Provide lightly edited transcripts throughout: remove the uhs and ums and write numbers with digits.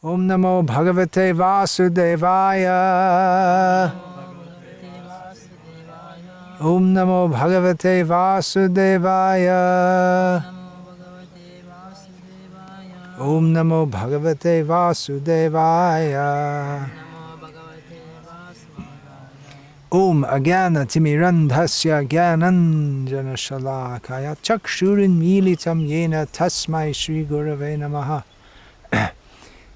Om Namo Bhagavate Vasudevaya. Om Namo Bhagavate Vasudevaya. Om Namo Bhagavate Vasudevaya. Om Agana Timirandhasya Gyananjana Shalakaya Chakshurin Militam Yena Tasmai Shri Gurave Namaha.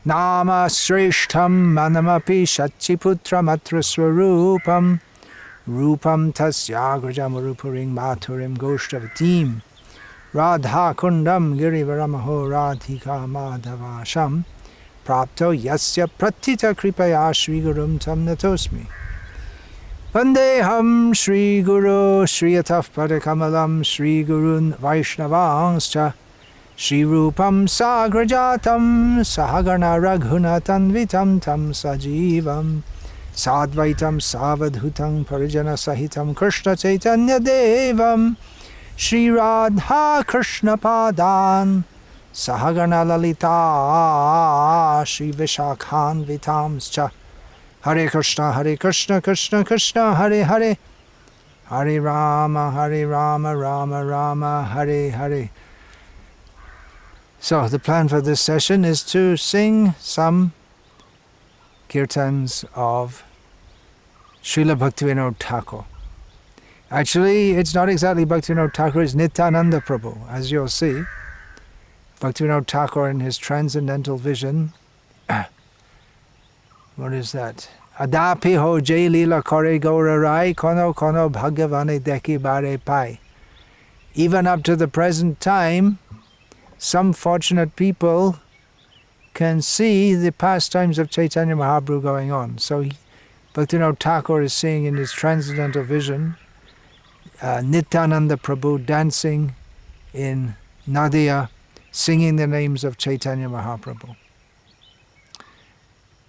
Nama Srishtam Manamapi Shachiputram Atra Swarupam Rupam Tasyagrajamarupuring Maturim Goshtavatim Radha Kundam Girivaramaho Radhika Madhavasham Prapto Yasya Pratita Kripaya Shri Gurum Tam Natosmi Vandeham Shri Guru Shri Ataf Padakamalam Shri Gurun Vaishnavangscha Shri Rupam Sagrajatam Sahagana Raghunatan Vitam Tam Sajivam Sadvaitam Savadhutam Parijana Sahitam Krishna Chaitanya Devam Shri Radha Krishna Padan Sahagana Lalita Shri Vishakhan Vitamscha Hare Krishna Krishna Krishna Hare Hare Hare Rama Rama Rama Hare Hare. So the plan for this session is to sing some kirtans of Srila Bhaktivinoda Thakur. Actually, it's not exactly Bhaktivinoda Thakur, it's Nityananda Prabhu. As you'll see, Bhaktivinoda Thakur in his transcendental vision, what is that? Adapi ho jai lila kore gaura rai kono kono bhagavane deki bare pai. Even up to the present time, some fortunate people can see the pastimes of Chaitanya Mahaprabhu going on. So Bhaktivinoda Thakur is seeing in his transcendental vision Nityananda Prabhu dancing in Nadia, singing the names of Chaitanya Mahaprabhu.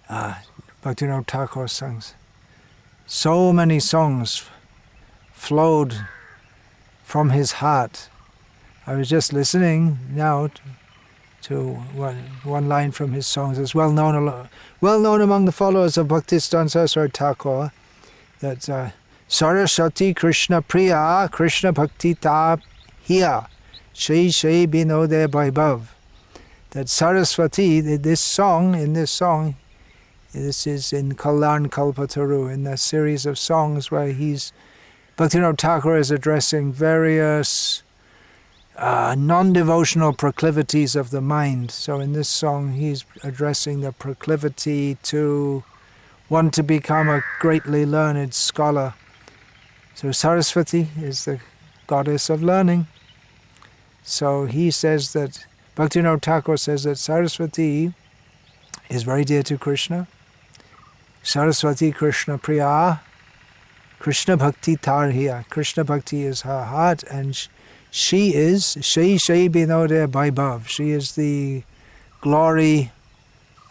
Bhaktivinoda Thakur songs. So many songs flowed from his heart. I was just listening now to one line from his songs. It's well known among the followers of Bhaktisiddhanta Saraswati Thakur that Saraswati Krishna Priya Krishna Bhakti Ta Hiya Shri Shri Binode Vaibhav. That Saraswati, this is in Kalyan Kalpataru, in the series of songs where Bhaktivinoda Thakur is addressing various non-devotional proclivities of the mind. So in this song he's addressing the proclivity to want to become a greatly learned scholar. So Saraswati is the goddess of learning. So he says that, Bhaktivinoda Thakur says that Saraswati is very dear to Krishna. Saraswati Krishna Priya, Krishna Bhakti Tarhiya. Krishna Bhakti is her heart, and she is Shai Shai Binode Vaibhav. She is the glory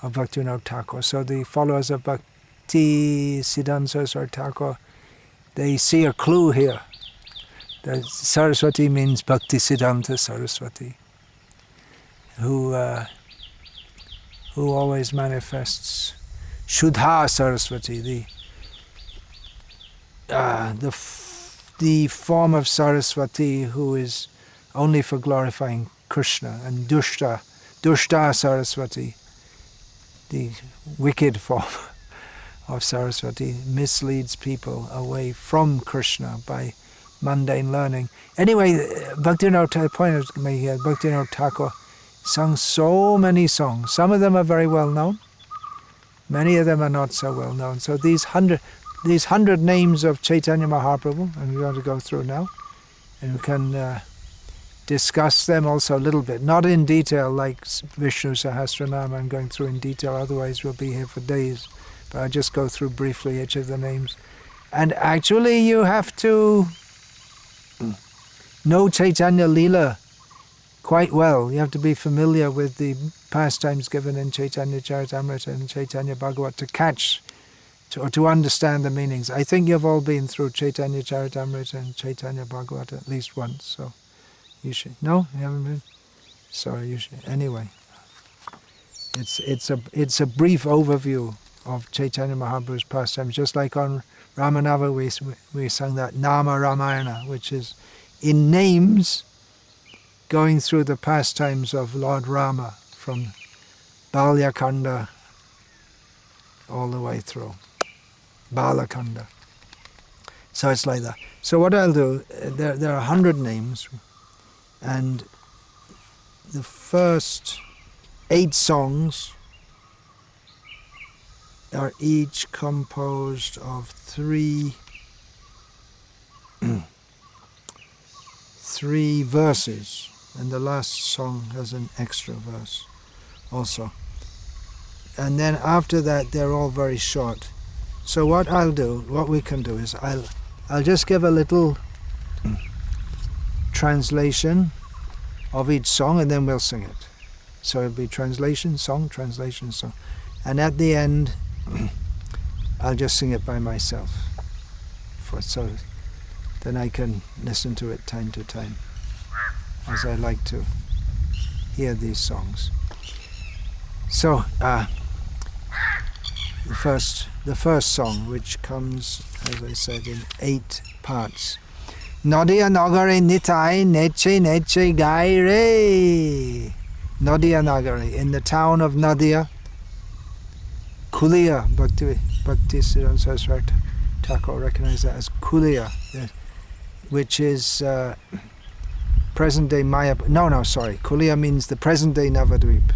of Bhaktivinoda Thakur. So the followers of Bhakti Siddhanta Saraswati Thakur, they see a clue here. That Saraswati means Bhakti Siddhanta Saraswati, who always manifests Shuddha Saraswati, the form of Saraswati who is only for glorifying Krishna, and Dushta Saraswati, the wicked form of Saraswati, misleads people away from Krishna by mundane learning. Anyway, Bhaktivinoda Thakur sung so many songs. Some of them are very well known, many of them are not so well known. So these 100 names of Chaitanya Mahaprabhu, and we're going to go through now, and we can discuss them also a little bit, not in detail like Vishnu Sahasranama and going through in detail, otherwise we'll be here for days, but I'll just go through briefly each of the names. And actually you have to know Chaitanya Leela quite well. You have to be familiar with the pastimes given in Chaitanya Charitamrita and Chaitanya Bhagavat to catch or to understand the meanings. I think you've all been through Chaitanya Charitamrita and Chaitanya Bhagavat at least once, so you should. No? You haven't been? So you should. Anyway. It's a brief overview of Chaitanya Mahaprabhu's pastimes, just like on Ramanava we sang that Nama Ramayana, which is in names going through the pastimes of Lord Rama from Balyakanda all the way through. Balakanda. So it's like that. So what I'll do, there are 100 names, and the first 8 songs are each composed of 3 verses, and the last song has an extra verse also. And then after that they're all very short. So what we can do is I'll just give a little translation of each song, and then we'll sing it. So it'll be translation, song. And at the end, I'll just sing it by myself. So then I can listen to it time to time, as I like to hear these songs. So the first song, which comes, as I said, in 8 parts. Nadia Nagare Nitai Neche Neche Gai Re. Nadia Nagare, in the town of Nadia. Kulia, Bhakti Siddhanta Saraswati Thakur recognized that as Kulia, which is present-day Mayapur. Kulia means the present-day Navadvip.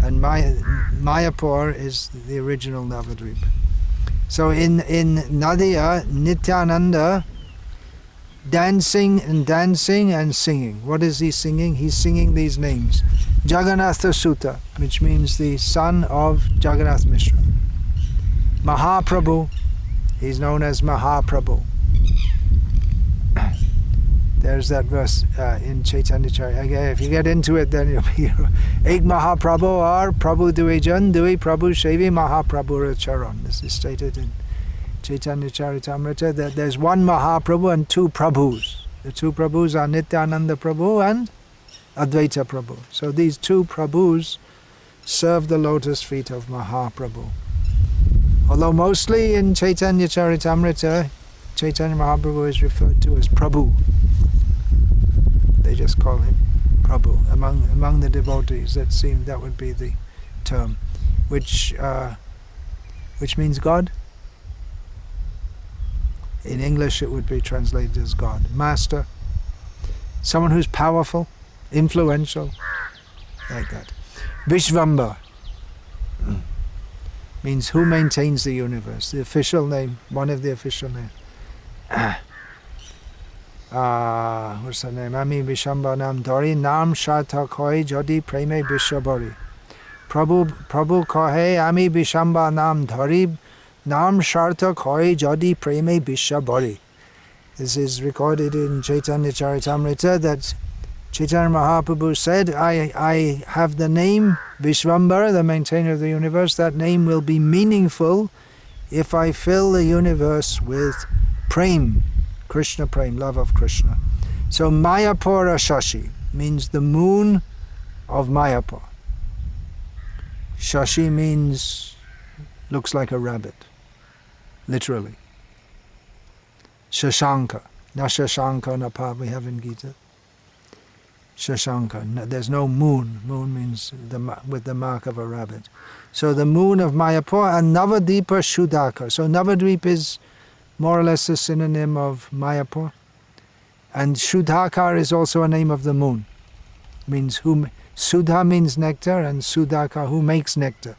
And Mayapur is the original Navadvip. So in Nadia, Nityananda dancing and singing. What is he singing? He's singing these names. Jagannatha Sutta, which means the son of Jagannath Mishra. Mahaprabhu, he's known as Mahaprabhu. There's that verse in Chaitanya Charitamrita. If you get into it, then you'll be Ek Mahaprabhu or Prabhu Dui Jan Dui Prabhu Shevi Mahaprabhu Charan. This is stated in Chaitanya Charitamrita that there's one Mahaprabhu and 2 Prabhus. The 2 Prabhus are Nityananda Prabhu and Advaita Prabhu. So these 2 Prabhus serve the lotus feet of Mahaprabhu. Although mostly in Chaitanya Charitamrita, Chaitanya Mahaprabhu is referred to as Prabhu. They just call him Prabhu. Among the devotees, that would be the term, which means God. In English it would be translated as God. Master, someone who's powerful, influential, like that. Vishvamba means who maintains the universe. The official name, one of the official names. What's the name? Ami Vishamba Nam Dhari Nam Shata Koi Jodi Preme Vishabari. Prabhu Kahe Ami Vishamba Nam Dhari Nam Sharta Koi Jodi Preme Vishabari. This is recorded in Chaitanya Charitamrita that Chaitanya Mahaprabhu said, I have the name Vishvambara, the maintainer of the universe. That name will be meaningful if I fill the universe with prem, Krishna prem, love of Krishna. So Mayapura Shashi means the moon of Mayapur. Shashi means looks like a rabbit, literally. Shashanka, na Shashanka na pa we have in Gita. Shashanka, there's no moon. Moon means with the mark of a rabbit. So the moon of Mayapur and Navadipa Shuddhaka. So Navadvip is more or less a synonym of Mayapur. And Shuddhakar is also a name of the moon. Means who, Sudha means nectar, and Sudhaka, who makes nectar.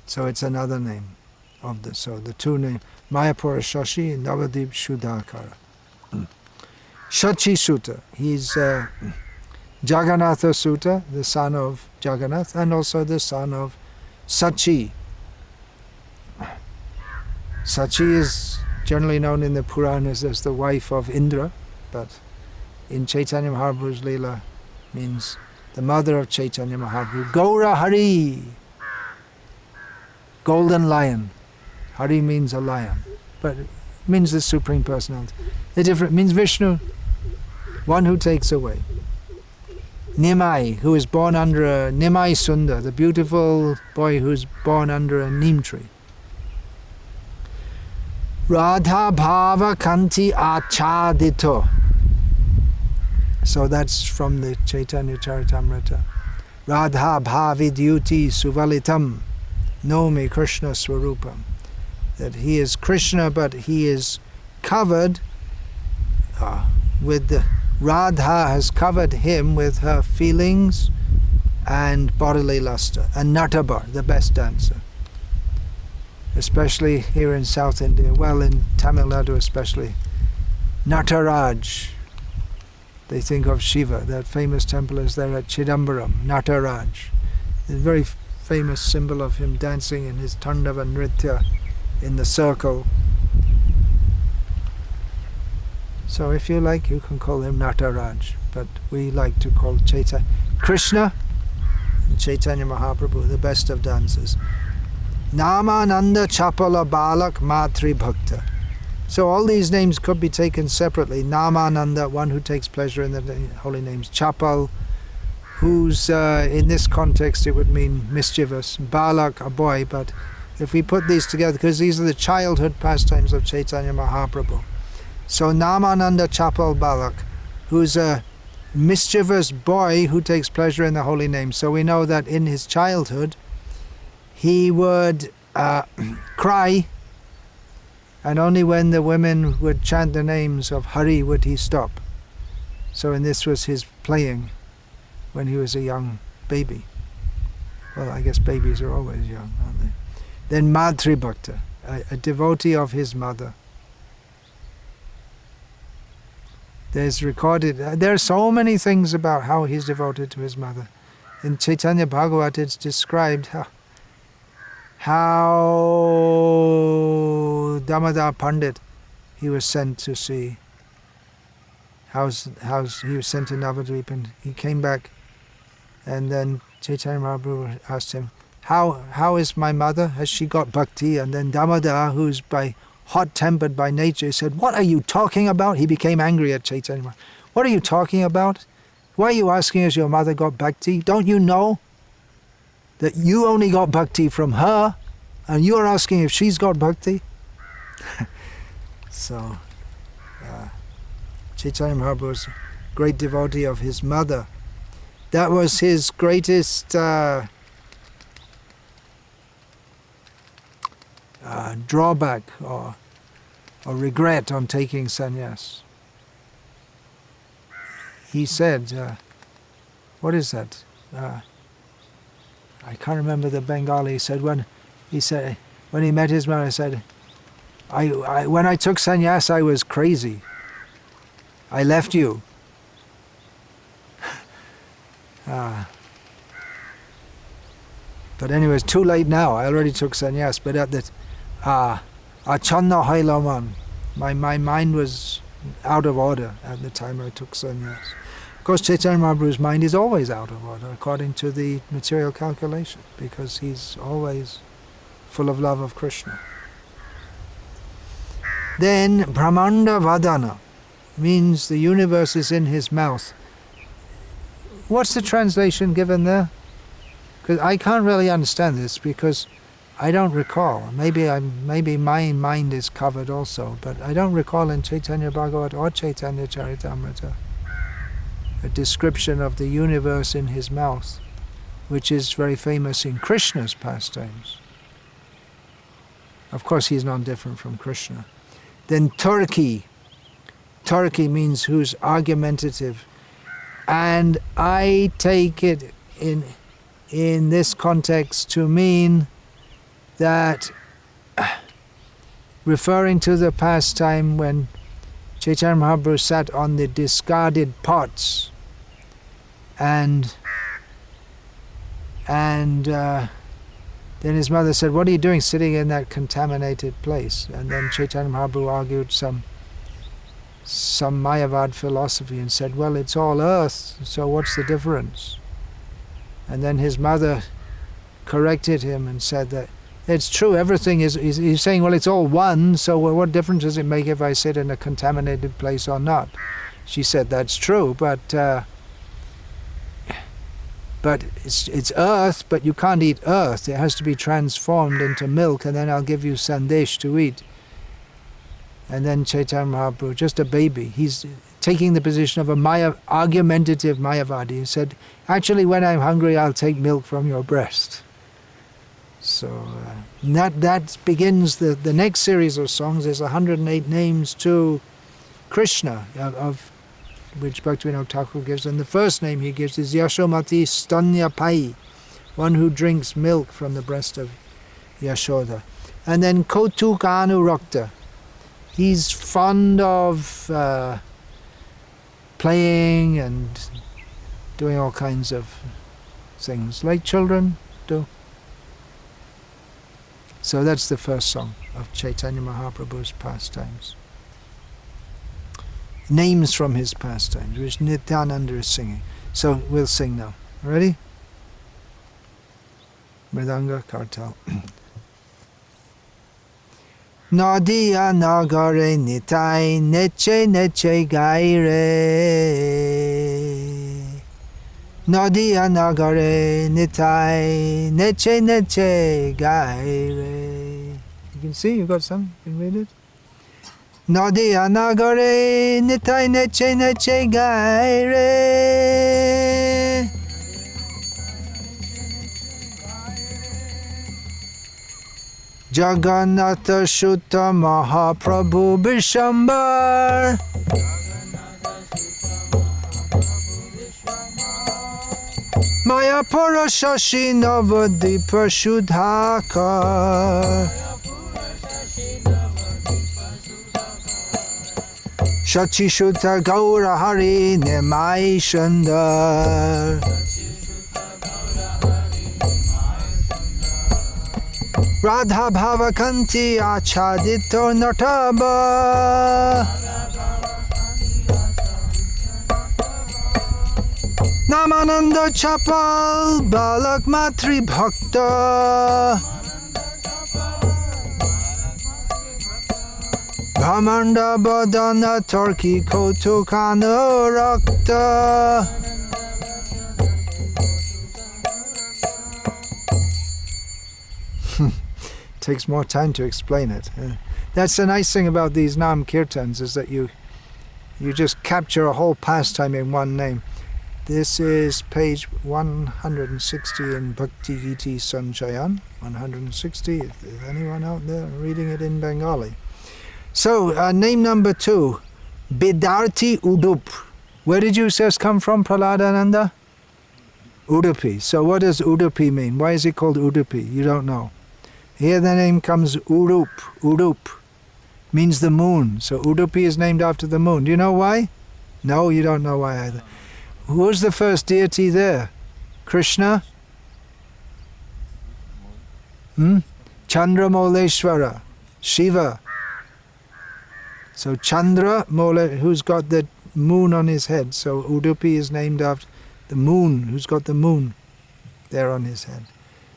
So it's another name of the, so the 2 names, Mayapura Shashi and Navadip Shuddhakara. Shachi Sutta, he's Jagannatha Sutta, the son of Jagannath, and also the son of Sachi. Sachi is generally known in the Puranas as the wife of Indra, but in Chaitanya Mahaprabhu's Leela means the mother of Chaitanya Mahaprabhu. Gaura Hari, golden lion. Hari means a lion, but it means the Supreme Personality. The different means Vishnu, one who takes away. Nimai, who is born under a Nimai Sundar, the beautiful boy who is born under a neem tree. Radha Bhava Kanti Achadito. So that's from the Chaitanya Charitamrita. Radha Bhavidyuti Suvalitam Nomi Krishna Swarupam. That he is Krishna, but he is covered with the Radha has covered him with her feelings and bodily luster. And Natabar, the best dancer. Especially here in South India, well, in Tamil Nadu especially. Nataraj. They think of Shiva. That famous temple is there at Chidambaram, Nataraj. A very famous symbol of him dancing in his Tandava Nritya in the circle. So if you like, you can call him Nataraj, but we like to call Chaitanya Krishna and Chaitanya Mahaprabhu the best of dancers. Namananda Chapala Balak Matri Bhakta. So all these names could be taken separately. Namananda, one who takes pleasure in the holy names. Chapal, who's in this context it would mean mischievous. Balak, a boy, but if we put these together, because these are the childhood pastimes of Chaitanya Mahaprabhu. So Namananda Chapal Balak, who's a mischievous boy who takes pleasure in the holy name. So we know that in his childhood he would cry, and only when the women would chant the names of Hari would he stop. So and this was his playing when he was a young baby. Well, I guess babies are always young, aren't they? Then Madhri Bhakta, a devotee of his mother. There's recorded, there are so many things about how he's devoted to his mother. In Chaitanya Bhagavat it's described how Damodar Pandit he was sent to see. He was sent to Navadvip, and he came back, and then Chaitanya Mahaprabhu asked him, How is my mother? Has she got bhakti? And then Damodar, who's hot-tempered by nature, said, What are you talking about? He became angry at Chaitanya Mahaprabhu. What are you talking about? Why are you asking if your mother got bhakti? Don't you know that you only got bhakti from her, and you're asking if she's got bhakti? So, Chaitanya Mahaprabhu was a great devotee of his mother. That was his greatest drawback or regret on taking sannyas. He said, what is that? I can't remember the Bengali. He said when he met his mother, he said, when I took sannyas, I was crazy. I left you. But anyway, it's too late now. I already took sannyas. But at the Achanna Hailaman, my mind was out of order at the time I took sannyas. Of course, Chaitanya Mahaprabhu's mind is always out of order according to the material calculation, because he's always full of love of Krishna. Then Brahmanda Vadana means the universe is in his mouth. What's the translation given there? Because I can't really understand this, because I don't recall. Maybe my mind is covered also, but I don't recall in Chaitanya Bhagavat or Chaitanya Charitamrita a description of the universe in his mouth, which is very famous in Krishna's pastimes. Of course, he's not different from Krishna. Then Turkey. Turkey means who's argumentative. And I take it in this context to mean that referring to the pastime when Chaitanya Mahaprabhu sat on the discarded pots and then his mother said, What are you doing sitting in that contaminated place? And then Chaitanya Mahaprabhu argued some Mayavad philosophy and said, well, it's all earth, so what's the difference? And then his mother corrected him and said that it's true, everything is, he's saying, well, it's all one, so what difference does it make if I sit in a contaminated place or not? She said, that's true, but but it's earth, but you can't eat earth. It has to be transformed into milk, and then I'll give you sandesh to eat. And then Chaitanya Mahaprabhu, just a baby, he's taking the position of a argumentative Mayavadi. He said, actually, when I'm hungry, I'll take milk from your breast. So that begins the next series of songs. There's 108 names to Krishna, of which Bhaktivinoda Thakur gives. And the first name he gives is Yashomati Stanyapai, one who drinks milk from the breast of Yashoda. And then Kautukanurakta. He's fond of playing and doing all kinds of things, like children do. So that's the first song of Chaitanya Mahaprabhu's pastimes. Names from his pastimes, which Nityananda is singing. So we'll sing now. Ready? Mridanga Kartal. Nadiya nagare nitai neche neche gaire. Nadiya nagare nitai neche neche gaire. You can see, you got some? You can read it? Nadiya nagare nitai neche neche gaire. Jagannatha Shuddha Mahaprabhu Bishambar. Mayapura Shashi Navadipa Shuddhakar. Shachi Shuddha Gaura Hari Nimai Shandar. Radha Bhavakanti Achadito Nataba. Namananda Chapal Balak Matri Bhakta. Brahmanda Badana Turki Kotukano Rakta. Takes more time to explain it. That's the nice thing about these Nam Kirtans, is that you just capture a whole pastime in one name. This is page 160 in Bhakti Giti Sanchayan. 160, is anyone out there reading it in Bengali? So, name number 2, Bidarti Udup. Where did you first come from, Praladananda? Udupi. So what does Udupi mean? Why is it called Udupi? You don't know. Here the name comes Urup. Urup means the moon. So Udupi is named after the moon. Do you know why? No, you don't know why either. Who was the first deity there? Krishna? Chandra Moleshwara. Shiva. So Chandra Mole, who's got the moon on his head. So Udupi is named after the moon, who's got the moon there on his head.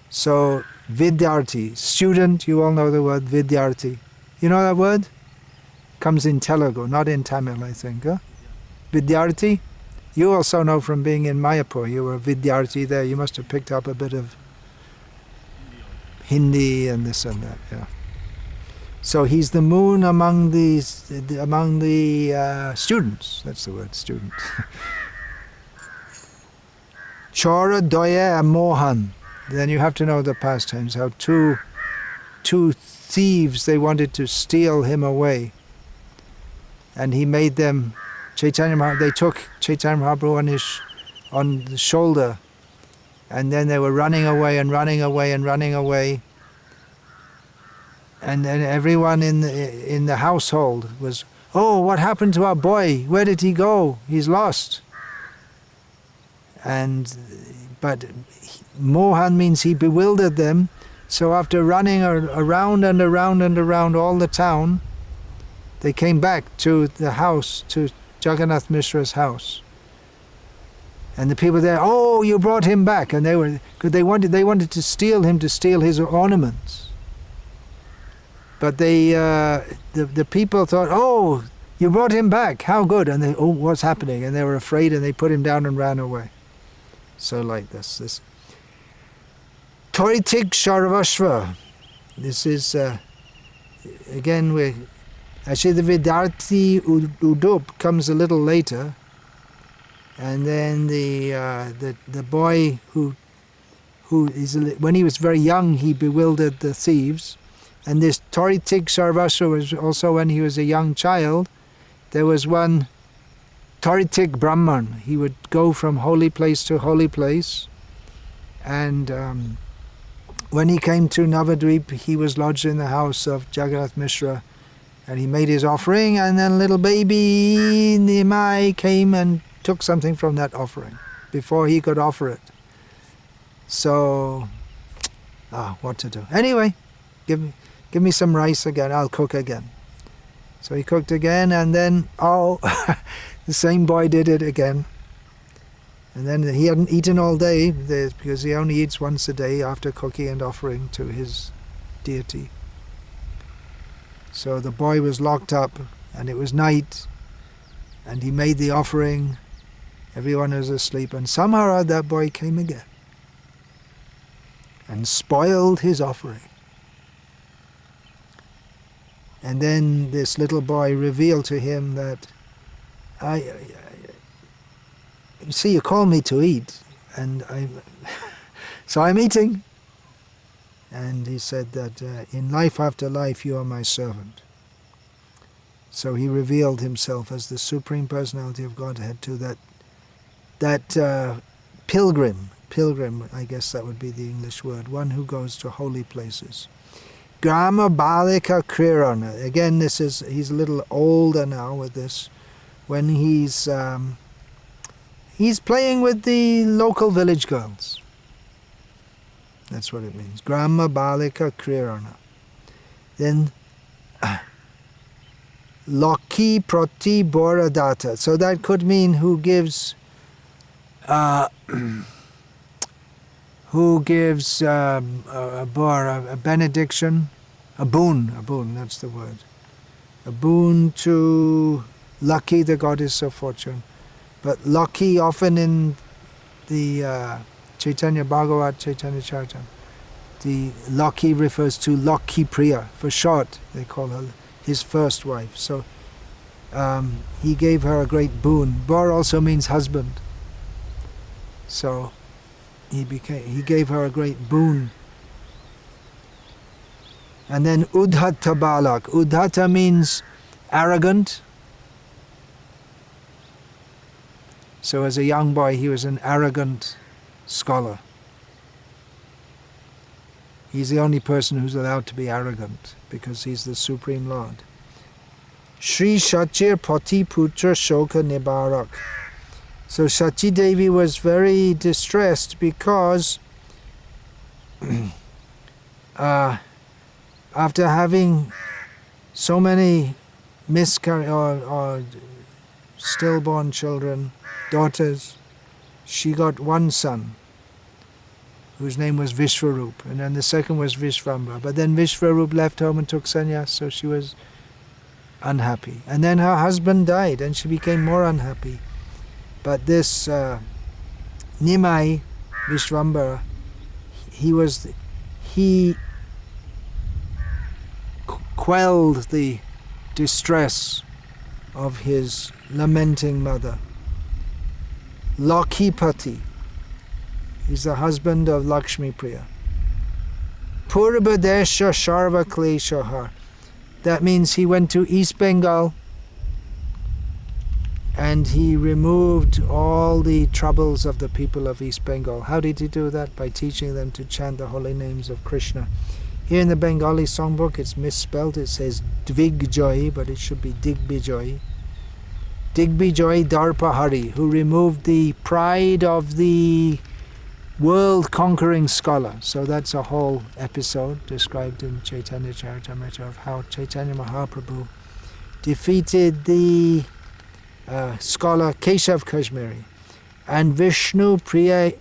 So Vidyarthi, student, you all know the word Vidyarthi. You know that word? Comes in Telugu, not in Tamil, I think. Huh? Vidyarthi? You also know from being in Mayapur, you were Vidyarthi there. You must have picked up a bit of Hindi and this and that, yeah. So he's the moon among the students. That's the word, student. Chora, Doya, and Mohan. Then you have to know the pastimes, how two thieves, they wanted to steal him away. And he made them, they took Chaitanya Mahaprabhu on the shoulder, and then they were running away and running away and running away. And then everyone in the household was, oh, what happened to our boy? Where did he go? He's lost. But Mohan means he bewildered them. So after running around and around and around all the town, they came back to the house, to Jagannath Mishra's house. And the people there, oh, you brought him back. And they wanted to steal him, to steal his ornaments. But the people thought, oh, you brought him back, how good. And they, oh, what's happening? And they were afraid, and they put him down and ran away. So like this. Toritik Sharvashva. This is, again, actually the Vidarthi Udup comes a little later. And then the boy who is, when he was very young, he bewildered the thieves. And this Toritik Sarvasva was also when he was a young child. There was one Toritik Brahman. He would go from holy place to holy place. And when he came to Navadvip, he was lodged in the house of Jagannath Mishra. And he made his offering, and then little baby Nimai came and took something from that offering before he could offer it. So, what to do? Anyway, give me some rice again, I'll cook again. So he cooked again, and then, the same boy did it again. And then he hadn't eaten all day, because he only eats once a day after cooking and offering to his deity. So the boy was locked up, and it was night, and he made the offering. Everyone was asleep, and somehow or other that boy came again and spoiled his offering. And then this little boy revealed to him that, you see, you call me to eat, and so I'm eating. And he said that in life after life you are my servant. So he revealed himself as the Supreme Personality of Godhead to that pilgrim, I guess that would be the English word, one who goes to holy places. Grama Balika Krirana. Again, he's a little older now with this. When he's playing with the local village girls. That's what it means. Grama Balika Krirana. Then Loki Prati Boradata. So that could mean who gives a benediction, a boon, that's the word. A boon to Lucky, the goddess of fortune. But Lucky, often in the Chaitanya Bhagavat, Chaitanya Charitam, the Lucky refers to Lakhi Priya. For short, they call her his first wife. So he gave her a great boon. Bor also means husband. So he gave her a great boon. And then Udhata Balak. Udhata means arrogant. So as a young boy, he was an arrogant scholar. He's the only person who's allowed to be arrogant because he's the Supreme Lord. Shri Shachir Pati Putra Shoka Nibarak. So Shachi Devi was very distressed because after having so many or stillborn children, daughters, she got one son whose name was Vishwarup, and then the second was Vishvambara. But then Vishwarup left home and took sannyas, so she was unhappy. And then her husband died, and she became more unhappy. But this Nimai, Vishvambara, he quelled the distress of his lamenting mother. Lakhipati, he's the husband of Lakshmi Priya. Purvadesha Sharva Kleshahar. That means he went to East Bengal and he removed all the troubles of the people of East Bengal. How did he do that? By teaching them to chant the holy names of Krishna. Here in the Bengali songbook it's misspelled. It says Dvigjoy, but it should be Digbijoy. Digbijoy Darpahari, who removed the pride of the world-conquering scholar. So that's a whole episode described in Chaitanya Charitamrita of how Chaitanya Mahaprabhu defeated the scholar Kesava Kashmiri and Vishnu Priyeshvara,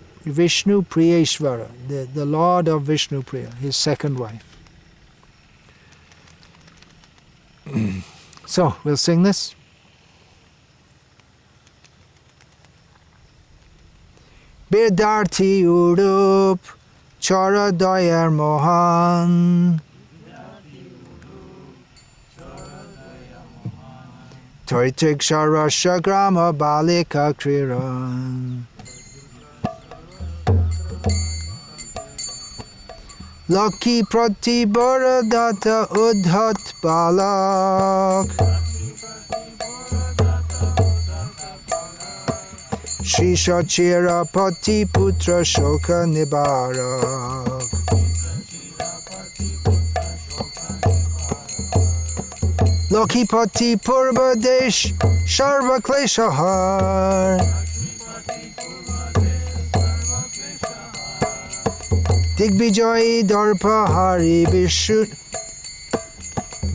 the Lord of Vishnu Priya, his second wife. So, we'll sing this. Bidarthi Urup Chara Dayar Mohan Toitik Sharasha Grama Balika Kriran Lucky Prati Boradata Udhat Balak Shisha Chira Pati Putra Shoka Nibarak Lucky Pati Purbadesh Sharva Kleshahar Digbijai Darpahari Vishnu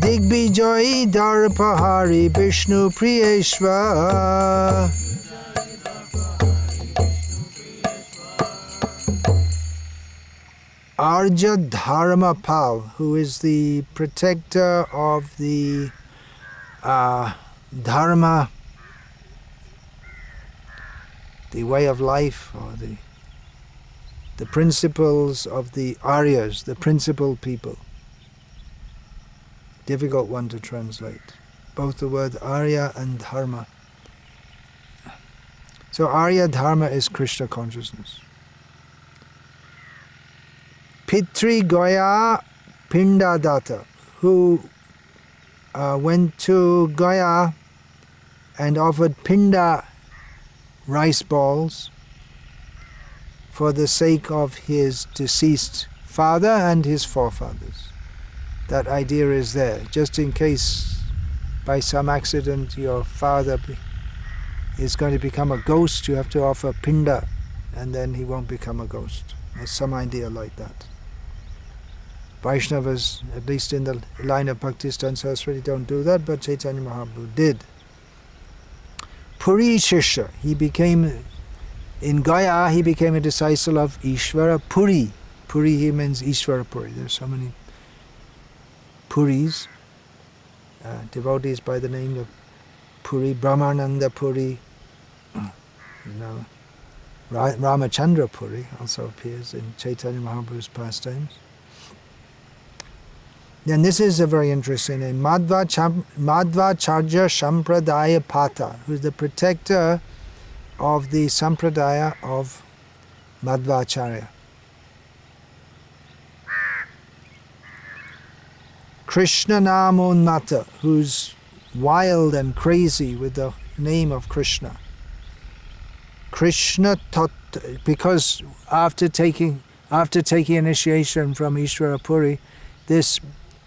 Digbijai Darpahari Vishnu Priyeshva Arja Dharma Pal, who is the protector of the Dharma, the way of life, or the principles of the Aryas, the principal people. Difficult one to translate. Both the word Arya and Dharma. So Arya Dharma is Krishna consciousness. Pitri Goya Pindadata, who went to Goya and offered Pinda rice balls for the sake of his deceased father and his forefathers. That idea is there. Just in case by some accident your father is going to become a ghost, you have to offer Pinda and then he won't become a ghost. There's some idea like that. Vaishnavas, at least in the line of Bhakti and Saraswati, don't do that, but Chaitanya Mahaprabhu did. Puri Shishya, he became, in Gaya, he became a disciple of Ishvara Puri. Puri, he means Ishvara Puri. There's so many Puris, devotees by the name of Puri, Brahmananda Puri, Ramachandra Puri also appears in Chaitanya Mahaprabhu's pastimes. Then this is a very interesting name, Madhvacharya Sampradaya Pata, who is the protector of the Sampradaya of Madhvacharya. Krishna Namonata, who's wild and crazy with the name of Krishna. Krishna Tat, because after taking initiation from Ishvara Puri, this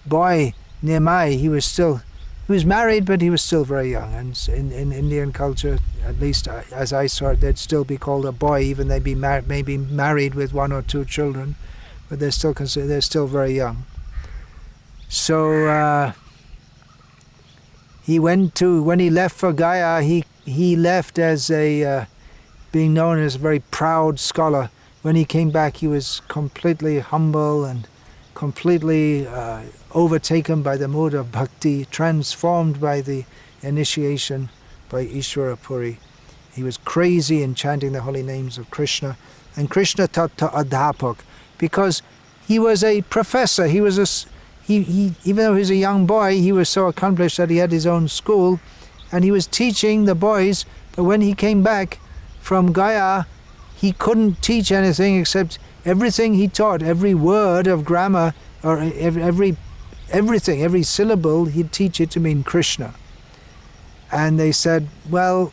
boy Nimai, he was married, but he was still very young. And in Indian culture, at least as I saw it, they'd still be called a boy, even they'd be maybe married with 1 or 2 children, but they're still very young. So when he left for Gaya, he left as being known as a very proud scholar. When he came back, he was completely humble and completely overtaken by the mood of bhakti, transformed by the initiation by Ishvara Puri. He was crazy in chanting the holy names of Krishna. And Krishna Tattva Adhapak, because he was a professor. He was even though he was a young boy, he was so accomplished that he had his own school, and he was teaching the boys. But when he came back from Gaya, he couldn't teach anything except everything he taught, every word of Grama, or everything, every syllable, he'd teach it to mean Krishna. And they said, well,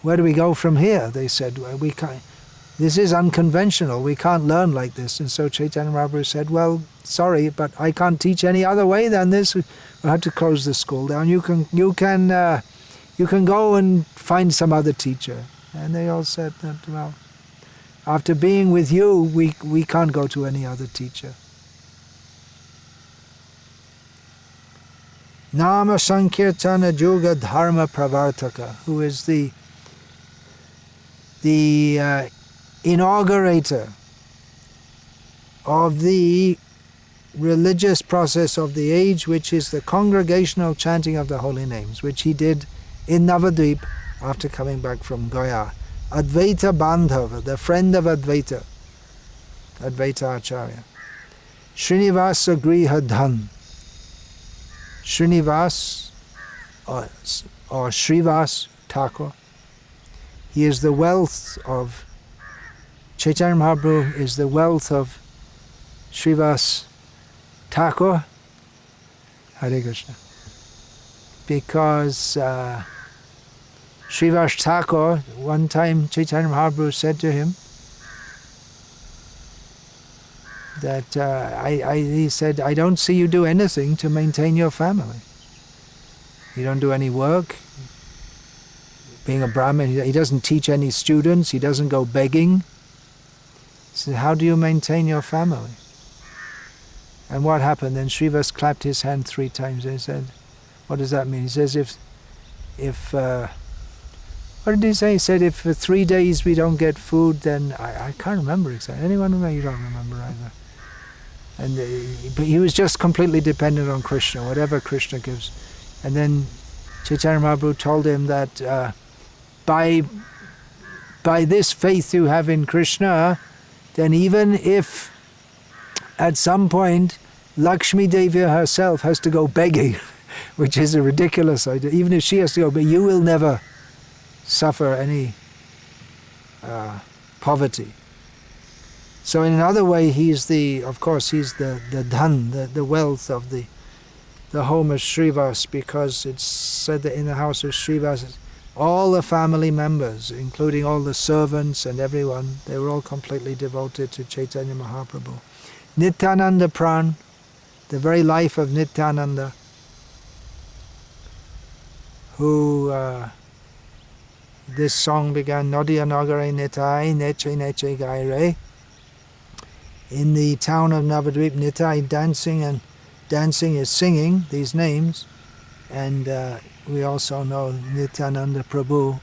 where do we go from here? They said, well, we can't. This is unconventional. We can't learn like this. And so Chaitanya Mahaprabhu said, well, sorry, but I can't teach any other way than this. We'll have to close the school down. You can go and find some other teacher. And they all said that, well, after being with you, we can't go to any other teacher. Nama Sankirtana Juga Dharma Pravartaka, who is the inaugurator of the religious process of the age, which is the congregational chanting of the holy names, which he did in Navadvip after coming back from Gaya. Advaita Bandhava, the friend of Advaita, Advaita Acharya. Srinivasa Grihadhan. Srinivas or Srivas Thakur. He is the wealth of Chaitanya Mahaprabhu is the wealth of Srivas Thakur. Hare Krishna. Because Srivas Thakur, one time Chaitanya Mahaprabhu said to him that he said, I don't see you do anything to maintain your family. You don't do any work. Being a Brahmin, he doesn't teach any students, he doesn't go begging. So how do you maintain your family? And what happened? Then Srivas clapped his hand 3 times and he said, what does that mean? He says, what did he say? He said, if for 3 days we don't get food, then I can't remember exactly. Anyone remember? You don't remember either. And but he was just completely dependent on Krishna, whatever Krishna gives. And then Chaitanya Mahaprabhu told him that by this faith you have in Krishna, then even if at some point Lakshmi Devi herself has to go begging, which is a ridiculous idea, even if she has to go, but you will never suffer any poverty. So in another way, he's the dhan, the wealth of the home of Srivas, because it's said that in the house of Srivas, all the family members, including all the servants and everyone, they were all completely devoted to Chaitanya Mahaprabhu. Nityananda Pran, the very life of Nityananda, who this song began, Nodiya Nagare Nitai Neche Neche Gaire. In the town of Navadvip, Nitai dancing is singing these names, and we also know Nityananda Prabhu.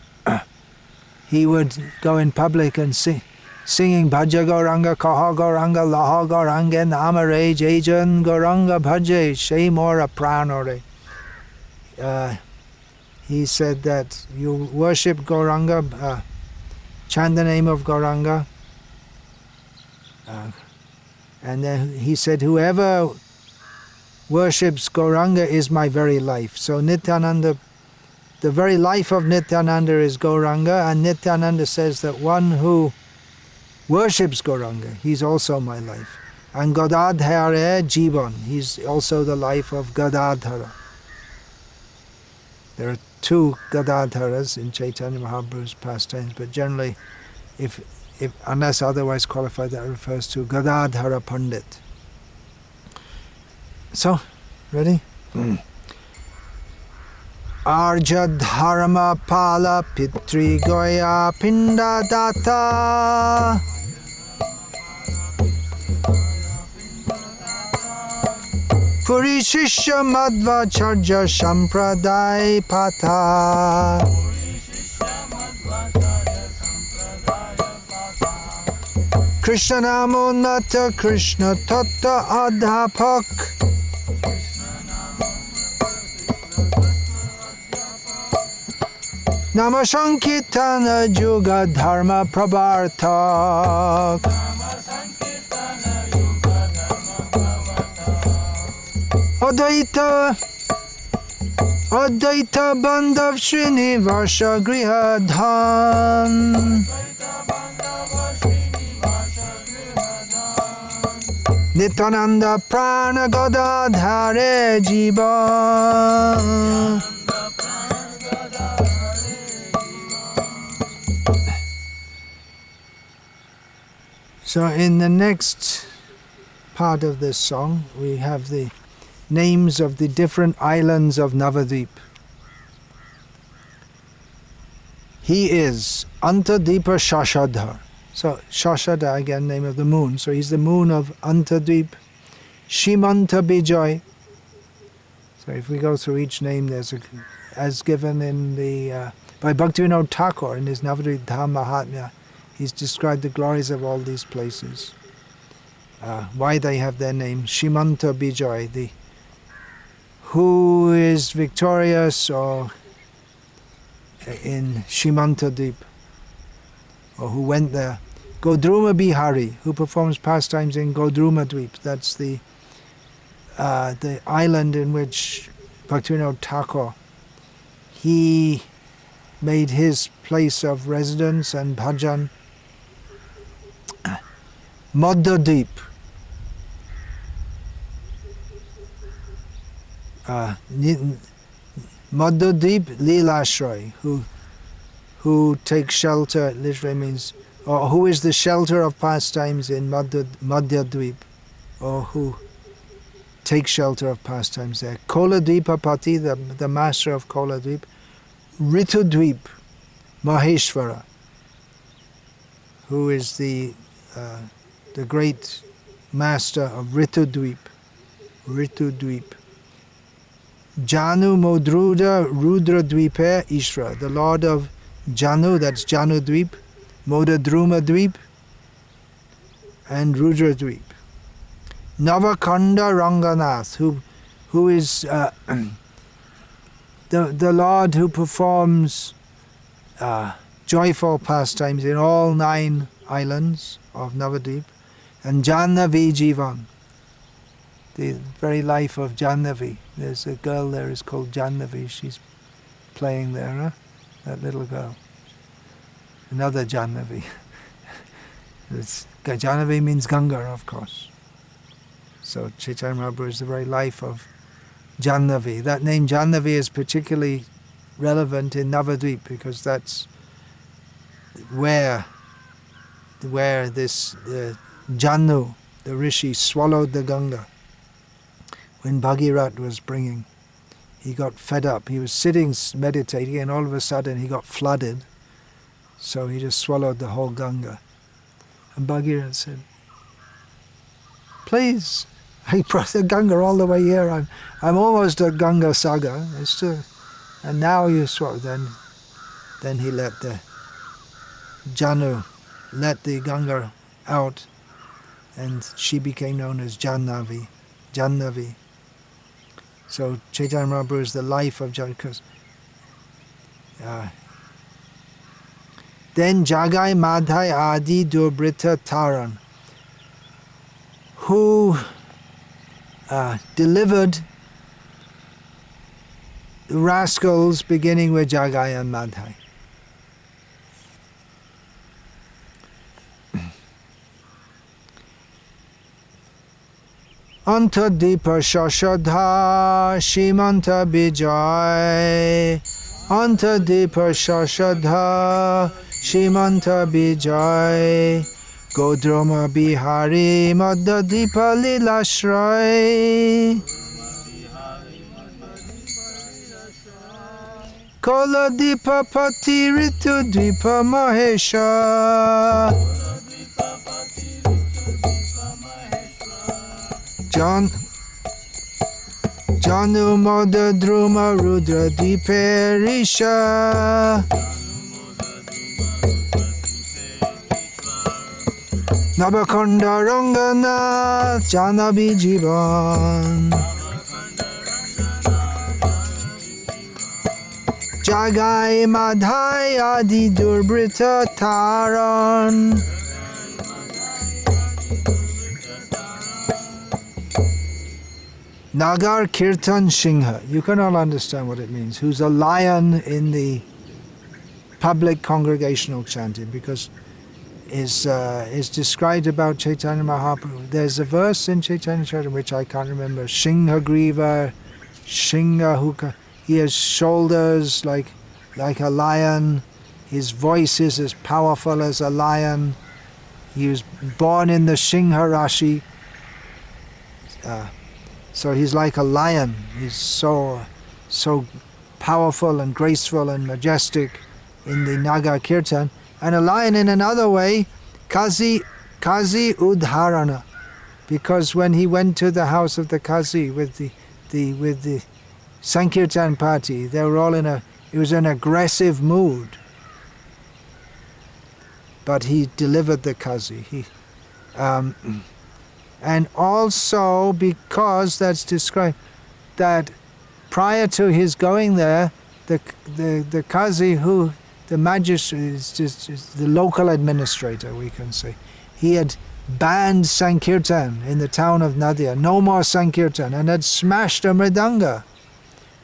He would go in public and singing Bhaja Gauranga, Kaha Gauranga, Laha Gauranga, Namare, Jajan Gauranga Bhaje, Shemora Pranore. He said that you worship Gauranga, chant the name of Gauranga. And then he said, whoever worships Gauranga is my very life. So Nityananda, the very life of Nityananda is Gauranga, and Nityananda says that one who worships Gauranga, he's also my life. And Gadadhara Jivan, he's also the life of Gadadhara. There are 2 Gadadharas in Chaitanya Mahaprabhu's pastimes, but generally, if unless otherwise qualified, that refers to Gadadhara Pandit. So, ready? Arja Dharma Pala Pitri Goya Pinda Data Puri Shishya Madhva Charja Sampradai Pata Krishna Namo Nata Krishna Tatta Adhapak Nama Sankirtana Juga Dharma Prabhartak Advaita Bandhav Srinivasa Grihadhan Nityananda Prana Gadadhare Jiva. So in the next part of this song, we have the names of the different islands of Navadvip. He is Antadipa Shashadhar. So Shashada, again, name of the moon. So he's the moon of Antadvip. Shimanta Bijoy. So if we go through each name, there's as given in the by Bhaktivinoda Thakur in his Navadvip Dham Mahatmya, he's described the glories of all these places. Why they have their name. Shimanta Bijoy, who is victorious or in Shimantadip, or who went there. Godruma Bihari, who performs pastimes in Godruma Dweep. That's the island in which Bhaktivinoda Thakur, he made his place of residence and bhajan. Madhyadeep, Madhyadeep Leelashray, who takes shelter, literally means, or who is the shelter of pastimes in Madhyadweep, or who takes shelter of pastimes there. Koladweepa Pati, the master of Koladweep. Ritudweep Maheshwara, who is the great master of Ritudweep. Ritudweep. Janu Modruda Rudra Dweepa Ishra, the lord of Janu, that's Janu Dweep, Modadruma Dweep, and Rudra Dweep. Navakanda Ranganath, who is the Lord who performs joyful pastimes in all 9 islands of Navadvip, and Jannavi Jivan, the very life of Jannavi. There's a girl there is called Jannavi, she's playing there, huh? That little girl. Another Jannavi. Jannavi means Ganga, of course. So Chaitanya Mahaprabhu is the very life of Jannavi. That name Jannavi is particularly relevant in Navadvip because that's where this Janu, the rishi, swallowed the Ganga. When Bhagirath was bringing, he got fed up. He was sitting meditating and all of a sudden he got flooded. So he just swallowed the whole Ganga. And Bhagirath said, please, I brought the Ganga all the way here. I'm almost at Ganga Saga. And now you swallow. Then he let the Janu let the Ganga out, and she became known as Jannavi. So Chaitanya Mahaprabhu is the life of Jannavi. Then Jagai Madhai Adi Durbrita Taran, who delivered the rascals beginning with Jagai and Madhai. Antadipa Shashadha Shimanta Bijay, Antadipa Shashadha Shimanta Bijay, Godroma Bihari Madhadipa Lilashray, Koladipa Pati Ritudvipa Mahesha, Janu Moda Druma Rudra Diperisha, Nabakanda Ranganath Janabi Jivan, Jagai Madhai Adi Durbrita Taran, Nagar Kirtan Singha, you can all understand what it means, who's a lion in the public congregational chanting, because is described about Chaitanya Mahaprabhu. There's a verse in Chaitanya Charitamrita which I can't remember, Singha Griva, Singha Huka, he has shoulders like a lion, his voice is as powerful as a lion, he was born in the Singha Rashi, so he's like a lion. He's so powerful and graceful and majestic in the Naga Kirtan. And a lion in another way, Kazi Udharana, because when he went to the house of the Kazi with the Sankirtan party, they were all it was an aggressive mood. But he delivered the Kazi. And also because that's described that prior to his going there, the Qazi, who the magistrate is just the local administrator, we can say. He had banned Sankirtan in the town of Nadia, no more Sankirtan, and had smashed a mridanga,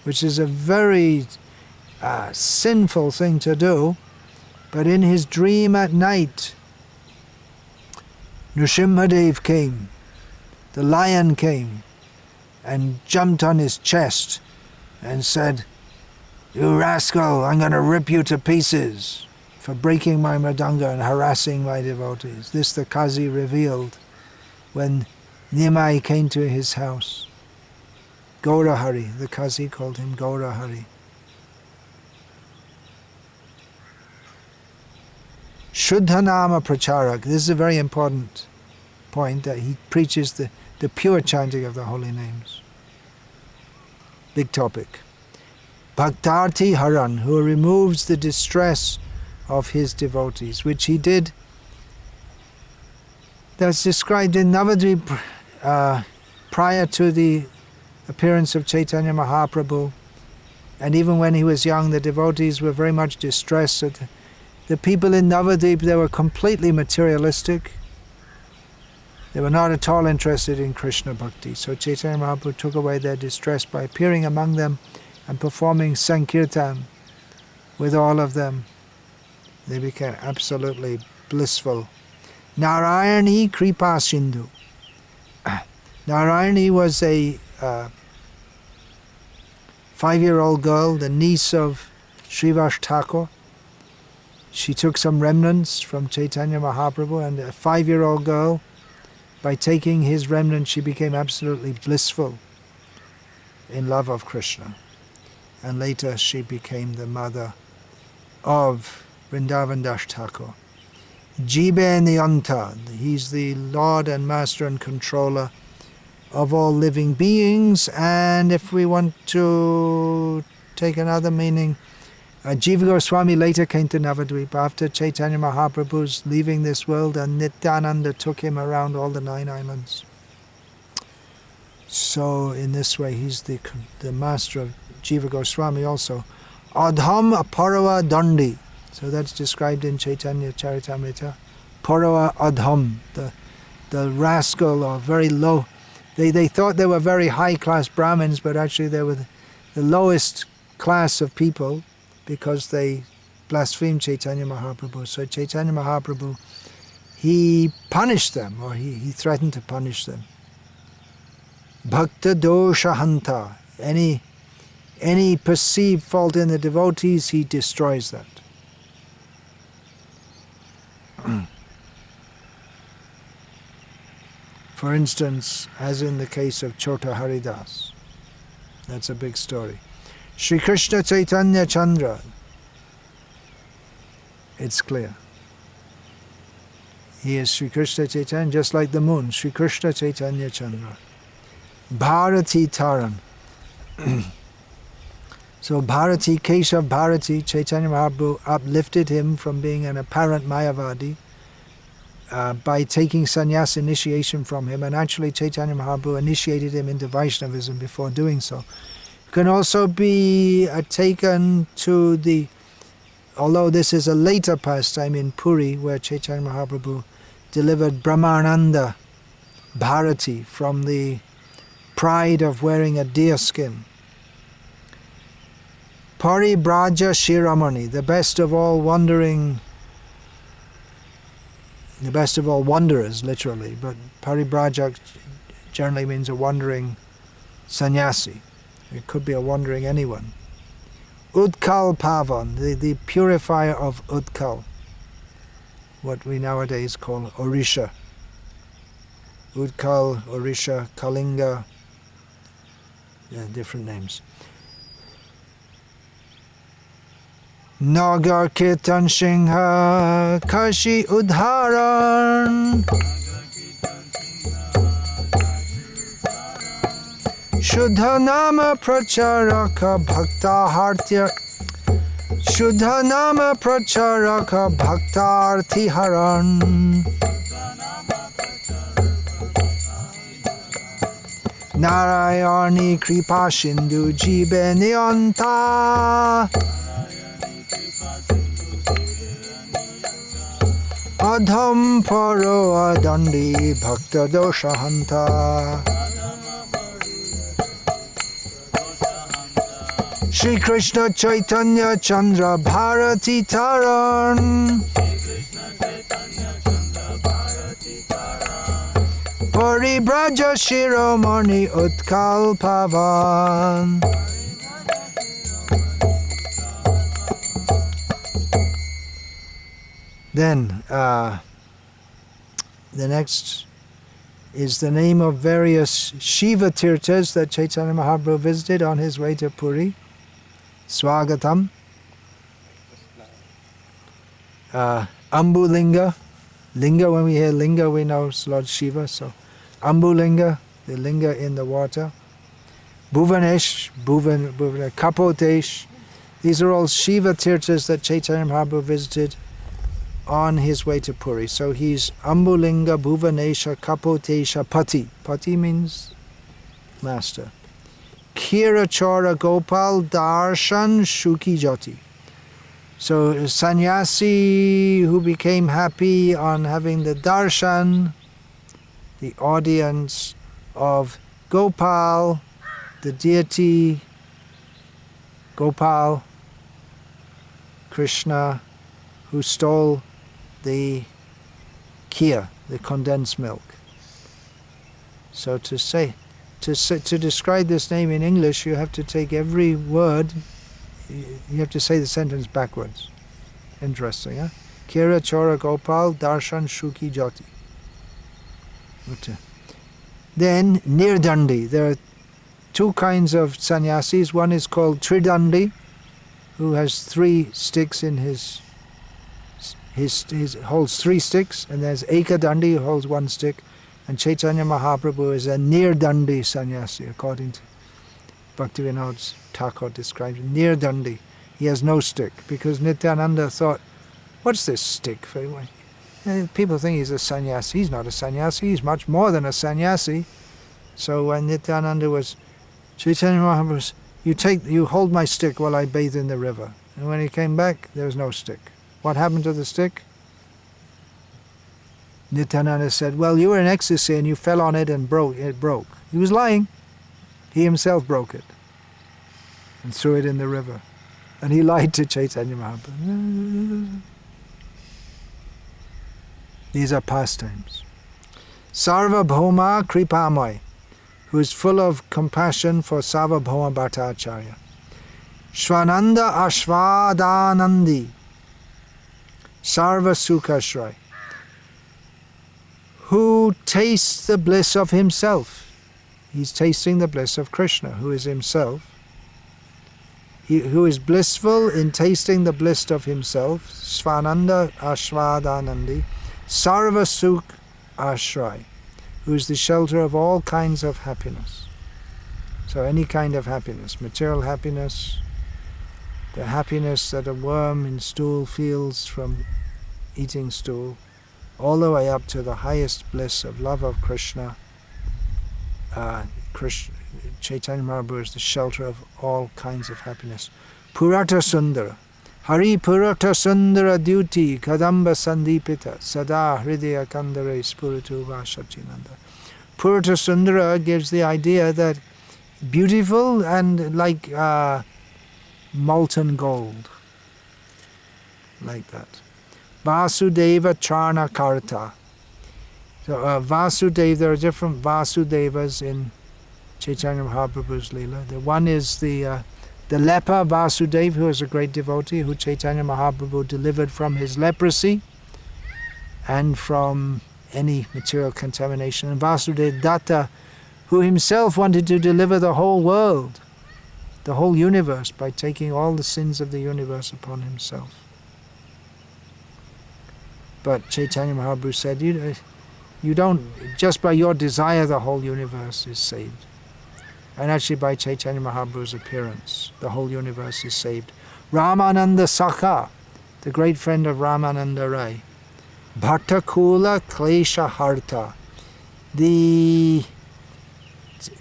which is a very sinful thing to do. But in his dream at night, Nrsimhadev came, the lion came, and jumped on his chest and said, "You rascal, I'm going to rip you to pieces for breaking my mridanga and harassing my devotees." This the Qazi revealed when Nimai came to his house. Gaurahari, the Qazi called him Gaurahari. Shuddha-Nama Pracharak. This is a very important point, that he preaches the pure chanting of the holy names. Big topic. Bhaktarthi Haran, who removes the distress of his devotees, which he did. That's described in Navadvip prior to the appearance of Chaitanya Mahaprabhu. And even when he was young, the devotees were very much distressed. So the people in Navadvip, they were completely materialistic. They were not at all interested in Krishna Bhakti. So Chaitanya Mahaprabhu took away their distress by appearing among them and performing Sankirtan with all of them. They became absolutely blissful. Narayani Kripa Sindhu. Narayani was a 5-year-old girl, the niece of Srivas Thakur. She took some remnants from Chaitanya Mahaprabhu, and a 5-year-old girl, by taking his remnants, she became absolutely blissful in love of Krishna. And later she became the mother of Vrindavan Das Thakur. Jibe Niyanta, he's the Lord and Master and Controller of all living beings. And if we want to take another meaning, Jiva Goswami later came to Navadvip after Chaitanya Mahaprabhu's leaving this world, and Nityananda took him around all the 9 islands. So in this way he's the master of Jiva Goswami also. Adham Parava Dandi. So that's described in Chaitanya Charitamrita. Parava Adham, the rascal, or very low. They thought they were very high-class Brahmins, but actually they were the lowest class of people, because they blasphemed Chaitanya Mahaprabhu. So Chaitanya Mahaprabhu, he punished them, or he threatened to punish them. Bhakta dosha hanta. Any perceived fault in the devotees, he destroys that. For instance, as in the case of Chota Haridas. That's a big story. Sri Krishna Chaitanya Chandra. It's clear. He is Sri Krishna Chaitanya, just like the moon. Sri Krishna Chaitanya Chandra. Bharati Taran. So Bharati, Kesava Bharati, Chaitanya Mahaprabhu uplifted him from being an apparent Mayavadi by taking sannyas initiation from him, and actually Chaitanya Mahaprabhu initiated him into Vaishnavism before doing so. Can also be taken to the, although this is a later pastime in Puri, where Chaitanya Mahaprabhu delivered Brahmananda Bharati from the pride of wearing a deer skin. Paribraja Shiramani, the best of all wanderers, literally, but Paribraja generally means a wandering sannyasi. It could be a wandering anyone. Udkal Pavan, the purifier of Udkal, what we nowadays call Orisha. Udkal, Orisha, Kalinga, different names. Nagar Kirtan Singha Kashi Udharan Shuddha-Nama Pracharaka Bhakta-Hartya Shuddha-Nama Pracharaka Bhakta-Arthi Haran Narayani Kripa Sindhu Jibe Niyanta Adham Paro Adandi Bhakta Doshahanta Shri Krishna Chaitanya Chandra Bharati Taran Paribraja Shiromani Utkal Pavan. Then the next is the name of various Shiva Tirthas that Chaitanya Mahaprabhu visited on his way to Puri. Swagatam, Ambulinga. Linga, when we hear Linga, we know it's Lord Shiva. So Ambulinga, the linga in the water. Bhuvanesh, Kapotesh. These are all Shiva Tirthas that Chaitanya Mahaprabhu visited on his way to Puri. So he's Ambulinga, Bhuvanesha, Kapotesha, Pati. Pati means master. Kirachora Gopal, Darshan, Shuki Jati. So a sannyasi who became happy on having the darshan, the audience of Gopal, the deity, Gopal, Krishna, who stole the kheer, the condensed milk. So to describe this name in English, you have to take every word. You have to say the sentence backwards. Interesting, huh? Kira Chora Gopal Darshan Shuki Jati. Then Nirdandi. There are two kinds of sannyasis. One is called Tridandi, who has 3 sticks in his holds 3 sticks, and there's Ekadandi, who holds 1 stick, and Chaitanya Mahaprabhu is a Nirdandi sannyasi, according to Bhaktivinoda Thakur described him. Nirdandi. He has no stick, because Nityananda thought, what's this stick for? People think he's a sannyasi. He's not a sannyasi. He's much more than a sannyasi. So when Nityananda was, Chaitanya Mahaprabhu was, you hold my stick while I bathe in the river. And when he came back, there was no stick. What happened to the stick? Nityananda said, well, you were in ecstasy and you fell on it and it broke. He was lying. He himself broke it and threw it in the river. And he lied to Chaitanya Mahaprabhu. These are pastimes. Sarvabhauma Kripamai, who is full of compassion for Sarvabhauma Bhattacharya. Shvananda Ashvadanandi, Sarva Sukhashray, who tastes the bliss of himself. He's tasting the bliss of Krishna, who is himself. Who is blissful in tasting the bliss of himself. Svananda Ashvadanandi, Sarva Sukh Ashray, who is the shelter of all kinds of happiness. So any kind of happiness, material happiness, the happiness that a worm in stool feels from eating stool, all the way up to the highest bliss of love of Krishna. Chaitanya Mahaprabhu is the shelter of all kinds of happiness. Purata Sundara, Hari Purata Sundara Duty, Kadamba Sandipita, Sada Hridaya Kandare Spuritu Vasachinanda. Purata Sundara gives the idea that beautiful and like molten gold. Like that. Vasudeva Charna Karta. So Vasudeva, there are different Vasudevas in Chaitanya Mahaprabhu's Leela. The one is the leper Vasudeva, who is a great devotee, who Chaitanya Mahaprabhu delivered from his leprosy and from any material contamination. And Vasudeva Datta, who himself wanted to deliver the whole world, the whole universe, by taking all the sins of the universe upon himself. But Chaitanya Mahaprabhu said, you don't, just by your desire the whole universe is saved. And actually by Chaitanya Mahaprabhu's appearance, the whole universe is saved. Ramananda Sakha, the great friend of Ramananda Rai. Bhattakula Klesha Harta, the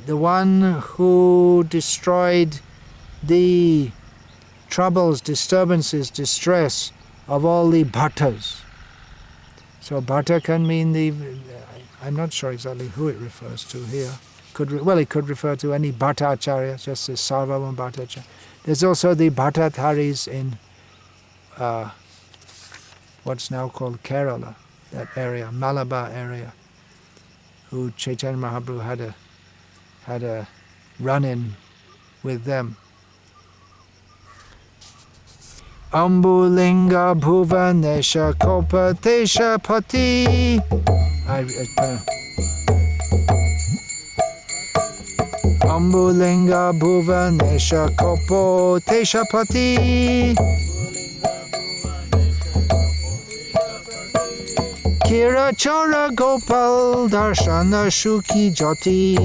the one who destroyed the troubles, disturbances, distress of all the bhattas. So bhatta can mean I'm not sure exactly who it refers to here. It could refer to any bhattacharya, just as Sarvabhauma Bhattacharya. There's also the bhattatharis in what's now called Kerala, that area, Malabar area, who Chaitanya Mahaprabhu had a run-in with them. Ambulinga Bhuvanesha Kopatesha Pati. Ambulinga Bhuvanesha Kopatesha Pati. Kira Chara Gopal Darshana Shuki Jati.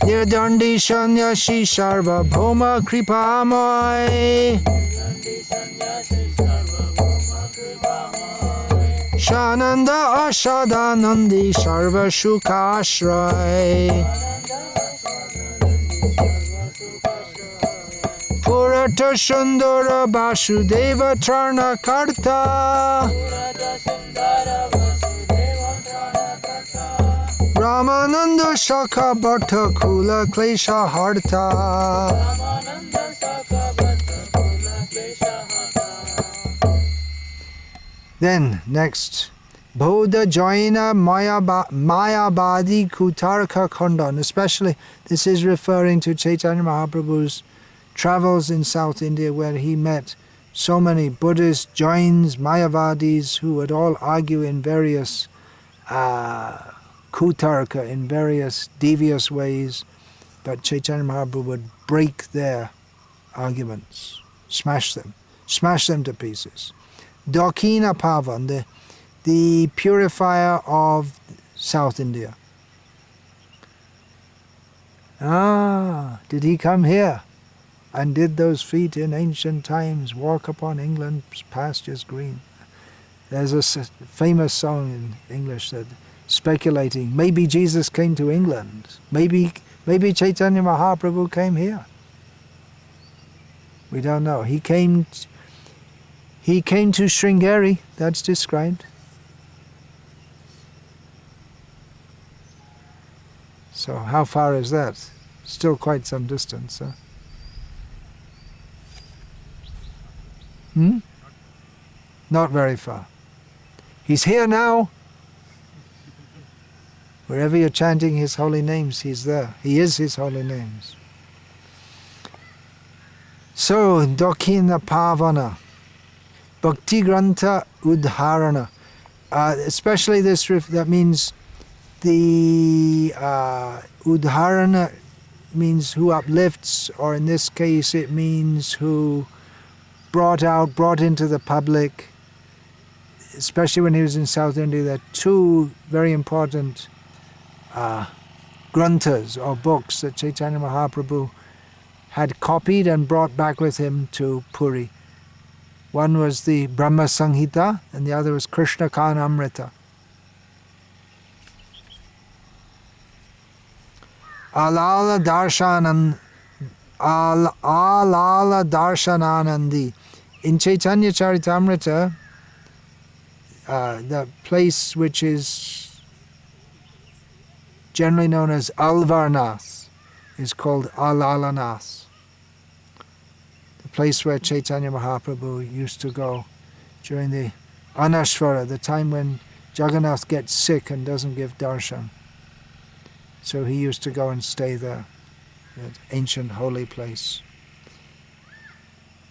Nirdandi Shanyashi Sharva Bhoma Kripamoy. Shananda Ashadanandi Sharva Shukashray. Purata Sundara Vasudeva Charna Karta. Ramananda Shaka Bhatta Kula Klesha Harta. Then next, Bodha Jaina Mayabadi Kutarka Khandan. Especially this is referring to Chaitanya Mahaprabhu's travels in South India, where he met so many Buddhists, Jains, Mayavadis, who would all argue in various kutarka, in various devious ways, but Chaitanya Mahaprabhu would break their arguments, smash them to pieces. Dakina Pavan, the purifier of South India. Did he come here? And did those feet in ancient times walk upon England's pastures green? There's a famous song in English that speculating, maybe Jesus came to England, maybe Chaitanya Mahaprabhu came here. We don't know. He came to Sringeri, that's described. So how far is that? Still quite some distance, huh? Not very far. He's here now. Wherever you're chanting His holy names, He's there. He is His holy names. So, Dakina Pavana, Bhakti Grantha Udharana. Especially this, that means the Udharana means who uplifts, or in this case it means who brought into the public, especially when he was in South India. There are two very important granthas, or books, that Chaitanya Mahaprabhu had copied and brought back with him to Puri. One was the Brahma Samhita, and the other was Krishna Karnamrita. Alala Darshananandi. In Chaitanya Charitamrita, the place which is generally known as Alvarnath is called Alalanath. The place where Chaitanya Mahaprabhu used to go during the Anashvara, the time when Jagannath gets sick and doesn't give darshan. So he used to go and stay there, that ancient holy place.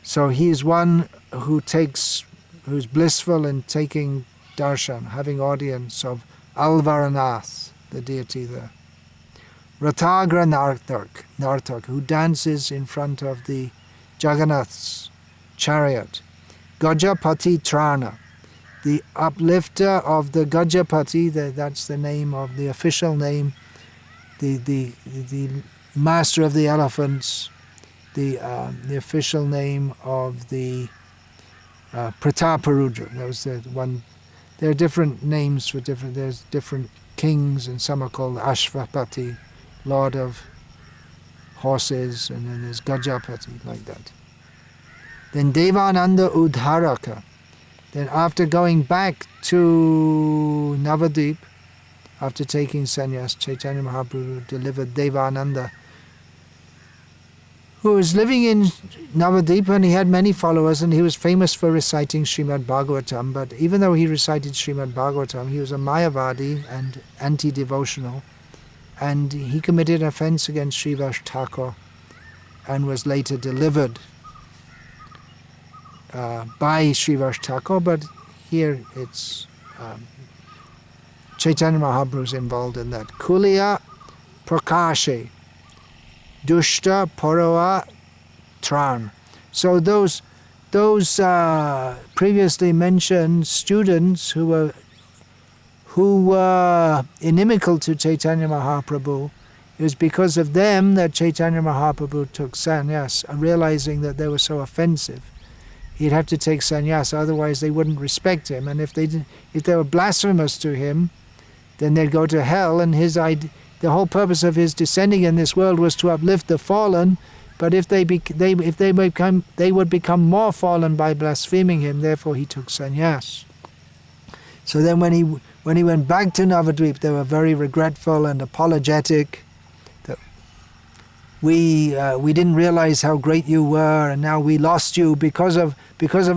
So he is one who's blissful in taking darshan, having audience of Alvaranath, the deity there. Ratagra Nartak, who dances in front of the Jagannath's chariot. Gajapati Trana, the uplifter of the Gajapati, that's the name of the official name, the master of the elephants, the official name of the Prataparudra. That was the one there are different names for there's different kings, and some are called Ashvapati, Lord of Horses, and then there's Gajapati, like that. Then Devananda Udharaka. Then after going back to Navadvip, after taking sannyas, Chaitanya Mahaprabhu delivered Devananda, who was living in Navadvip, and he had many followers, and he was famous for reciting Srimad Bhagavatam. But even though he recited Srimad Bhagavatam, he was a Mayavadi and anti-devotional, and he committed an offense against Srivas Thakur and was later delivered by Srivas Thakur. But here it's Chaitanya Mahaprabhu is involved in that. Kuliya Prakashe Dushta Parawa Tran. So those previously mentioned students who were inimical to Chaitanya Mahaprabhu, it was because of them that Chaitanya Mahaprabhu took sannyas, realizing that they were so offensive. He'd have to take sannyas, otherwise they wouldn't respect him. And if they were blasphemous to him, then they'd go to hell. And the whole purpose of his descending in this world was to uplift the fallen. But if they would become more fallen by blaspheming him. Therefore, he took sannyas. So then, when he went back to Navadvip, they were very regretful and apologetic. That we didn't realize how great you were, and now we lost you because of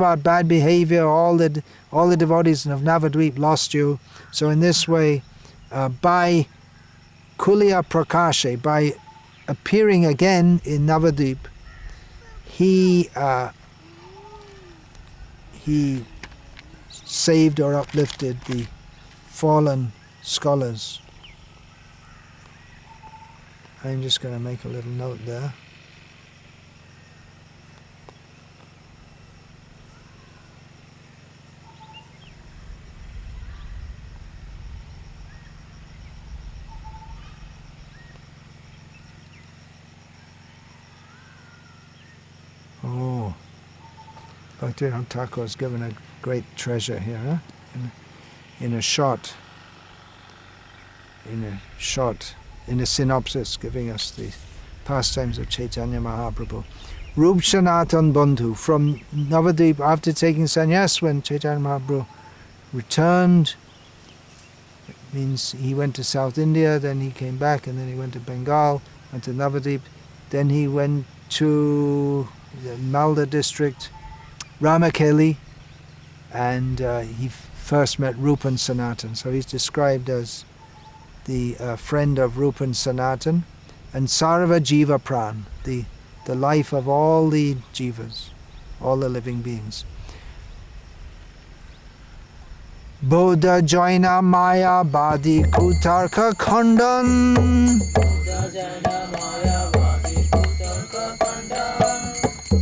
our bad behavior. All the devotees of Navadvip lost you. So in this way, by Kuliya Prakashe, by appearing again in Navadvip, he saved or uplifted the fallen scholars. I'm just going to make a little note there. Oh, Bhaktivinoda Thakur has given a great treasure here, huh? In a synopsis, giving us the pastimes of Chaitanya Mahaprabhu. Rup Sanatan Bandhu, from Navadvip, after taking sannyas, when Chaitanya Mahaprabhu returned, it means he went to South India, then he came back, and then he went to Bengal, went to Navadvip, then he went to the Malda district, Ramakeli, and he first met Rupan Sanatan. So he's described as the friend of Rupan Sanatan, and Sarva Jiva Pran, the life of all the jivas, all the living beings. Bodha Jaina Maya Badi Kutarka Khandan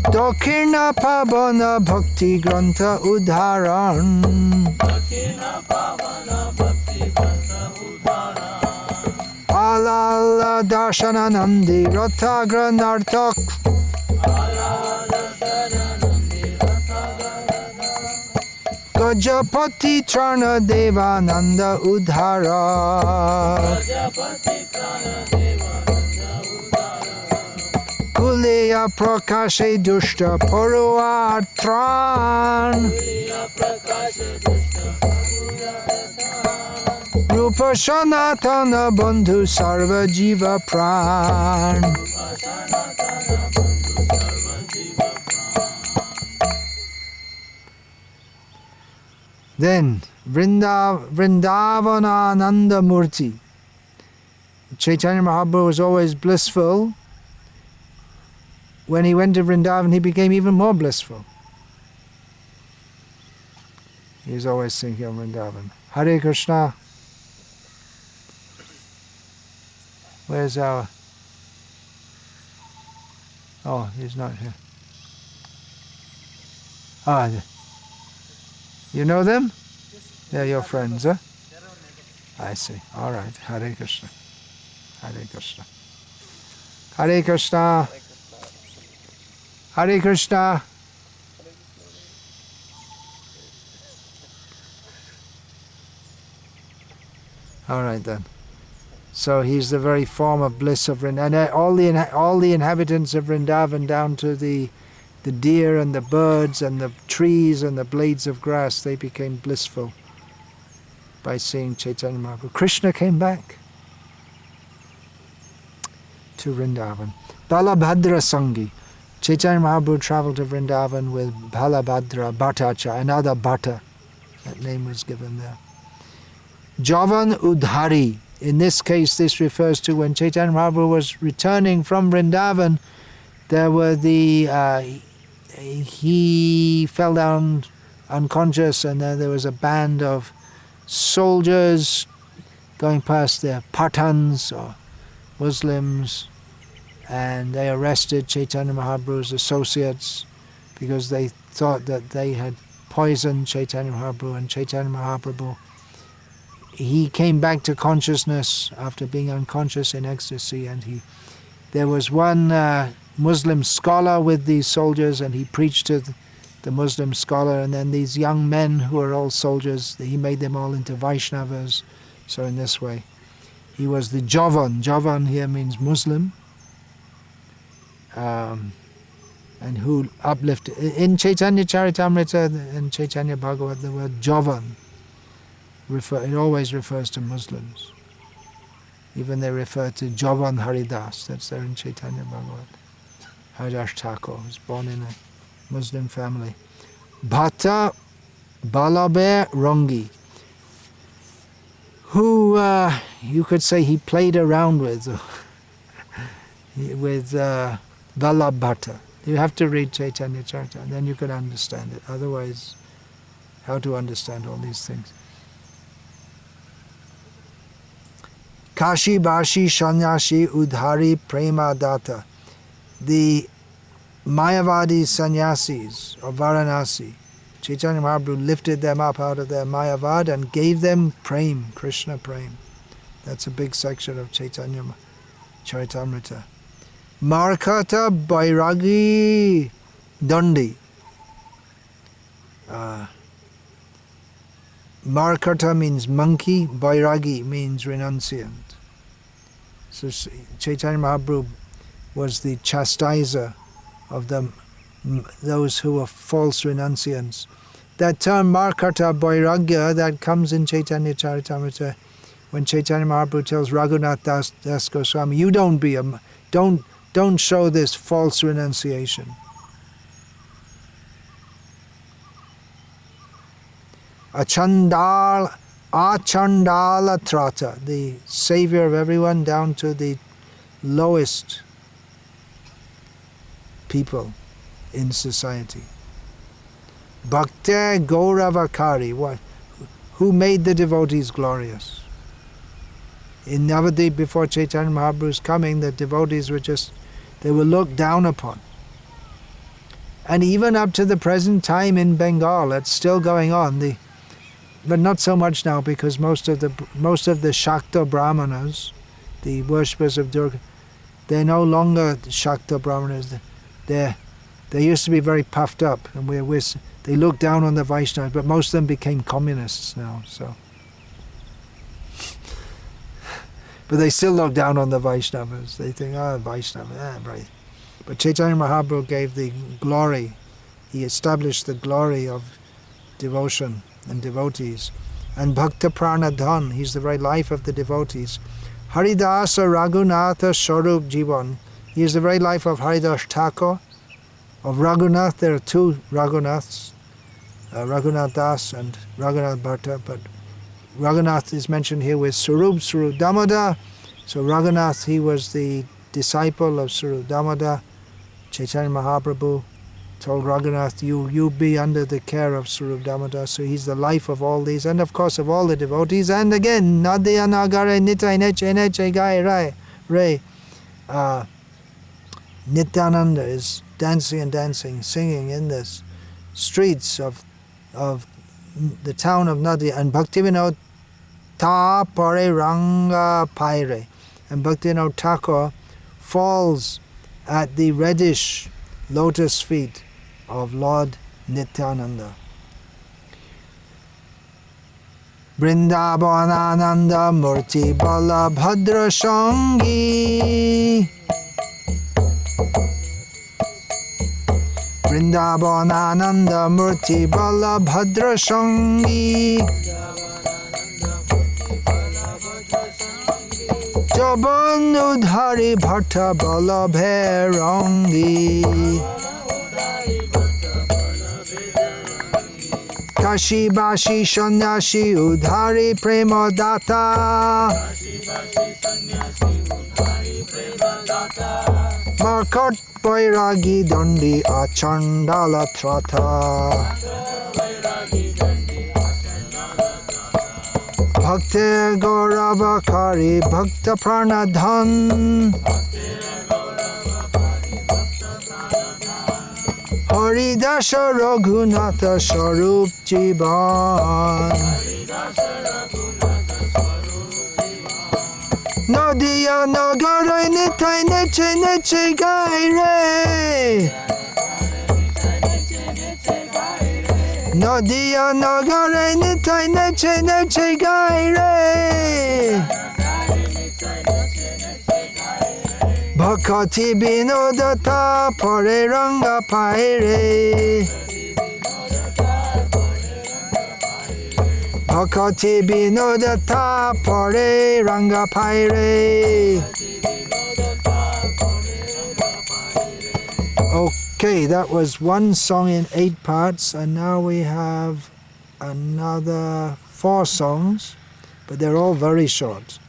Dokirna Pavana Bhakti Grantha Udharan Alala Darshananandi Rathagra Nartak Gajapati Trana Devananda Udhara Kuliya Prakashe Dushta Paruatran Rupa Sanatana Bandhu Sarva Jiva Pran. Then Vrindavana Nanda Murti. Chaitanya Mahaprabhu was always blissful. When he went to Vrindavan, he became even more blissful. He was always thinking of Vrindavan. Hare Krishna. Where's our... Oh, he's not here. Ah, you know them? They're your friends, huh? I see. All right. Hare Krishna. Hare Krishna. Hare Krishna. Hare Krishna. All right then. So he's the very form of bliss of Vrindavan. And all the inhabitants of Vrindavan, down to the deer and the birds and the trees and the blades of grass, they became blissful by seeing Chaitanya Mahaprabhu. Krishna came back to Vrindavan. Balabhadra Sangi. Chaitanya Mahaprabhu traveled to Vrindavan with Balabhadra Bhattacha, another Bhatta. That name was given there. Javan Udhari. In this case, this refers to when Chaitanya Mahaprabhu was returning from Vrindavan. There were he fell down unconscious, and then there was a band of soldiers going past there, Pathans or Muslims, and they arrested Chaitanya Mahaprabhu's associates because they thought that they had poisoned Chaitanya Mahaprabhu. And Chaitanya Mahaprabhu, he came back to consciousness after being unconscious in ecstasy, and there was one Muslim scholar with these soldiers, and he preached to the Muslim scholar, and then these young men who are all soldiers, he made them all into Vaishnavas. So in this way, he was the Javan. Javan here means Muslim, and who uplifted. In Chaitanya Charitamrita and Chaitanya Bhagavat, the word Javan, it always refers to Muslims. Even they refer to Javan Haridas, that's there in Chaitanya Bhagavat. Haridas Thakur was born in a Muslim family. Bhatta Balabe Rangi, who you could say he played around with Vallabh Bhatta. You have to read Chaitanya Charitamrita, and then you can understand it. Otherwise, how to understand all these things? Kashi Bashi Sannyasi Udhari Prema Datta. The Mayavadi sannyasis of Varanasi, Chaitanya Mahaprabhu lifted them up out of their Mayavad and gave them prem, Krishna prem. That's a big section of Chaitanya Charitamrita. Markata Bairagi Dandi. Markata means monkey, Bairagi means renunciant. So Chaitanya Mahaprabhu was the chastiser of those who were false renunciants. That term Markata Bairagya, that comes in Chaitanya Charitamrita when Chaitanya Mahaprabhu tells Raghunath Das Goswami, you don't show this false renunciation. Achandala Trata, the savior of everyone down to the lowest people in society. Bhakti Gauravakari, who made the devotees glorious. In Navadip, before Chaitanya Mahaprabhu's coming, the devotees they were looked down upon. And even up to the present time in Bengal, it's still going on. But not so much now, because most of the Shakta Brahmanas, the worshippers of Durga, they're no longer Shakta Brahmanas. They used to be very puffed up, and they look down on the Vaishnavas, but most of them became communists now. So, but they still look down on the Vaishnavas. They think, Vaishnava, right. But Chaitanya Mahaprabhu gave the glory. He established the glory of devotion and devotees. And Bhakta Pranadhan, he's the very life of the devotees. Haridasa Raghunatha Swarup Jivan, he is the very life of Haridas Thakur. Of Raghunath, there are two Raghunaths, Raghunath Das and Raghunath Bhatta, but Raghunath is mentioned here with Swarup Damodar. So Raghunath, he was the disciple of Swarup Damodar. Chaitanya Mahaprabhu told Raghunath, you be under the care of Swarup Damodar. So he's the life of all these, and of course of all the devotees. And again, Nadya Nagare Nitai Neche Gai Rai. Nityananda is dancing, singing in the streets of the town of Nadia, and Bhaktivinoda Ta Pare Ranga Paire, and Bhaktivinoda Thakur falls at the reddish lotus feet of Lord Nityananda. Vrindavanananda Murti Balabhadra Shangi. Vrindavanananda Murti Balabhadra Shangi. Jabanudhari Bhatta Balabhairangi. Kashi Bashi Shanyashi Udhari Prema Data. Markat Vairagi Dandi Achandala Trata. Bhakti Gauravakari Bhakta Pranadhan. Haridasa Raghunatha Sarup Jivan. Nadiya Nagarai Nitai Neche Neche Gaire. Nadiya Nagarai Nitai Neche Neche Gaire. Bhakati Binodata Pare Ranga Paire. Bhakati Binodata Pare Ranga Paire. Okay, that was one song in 8 parts, and now we have another 4 songs, but they're all very short.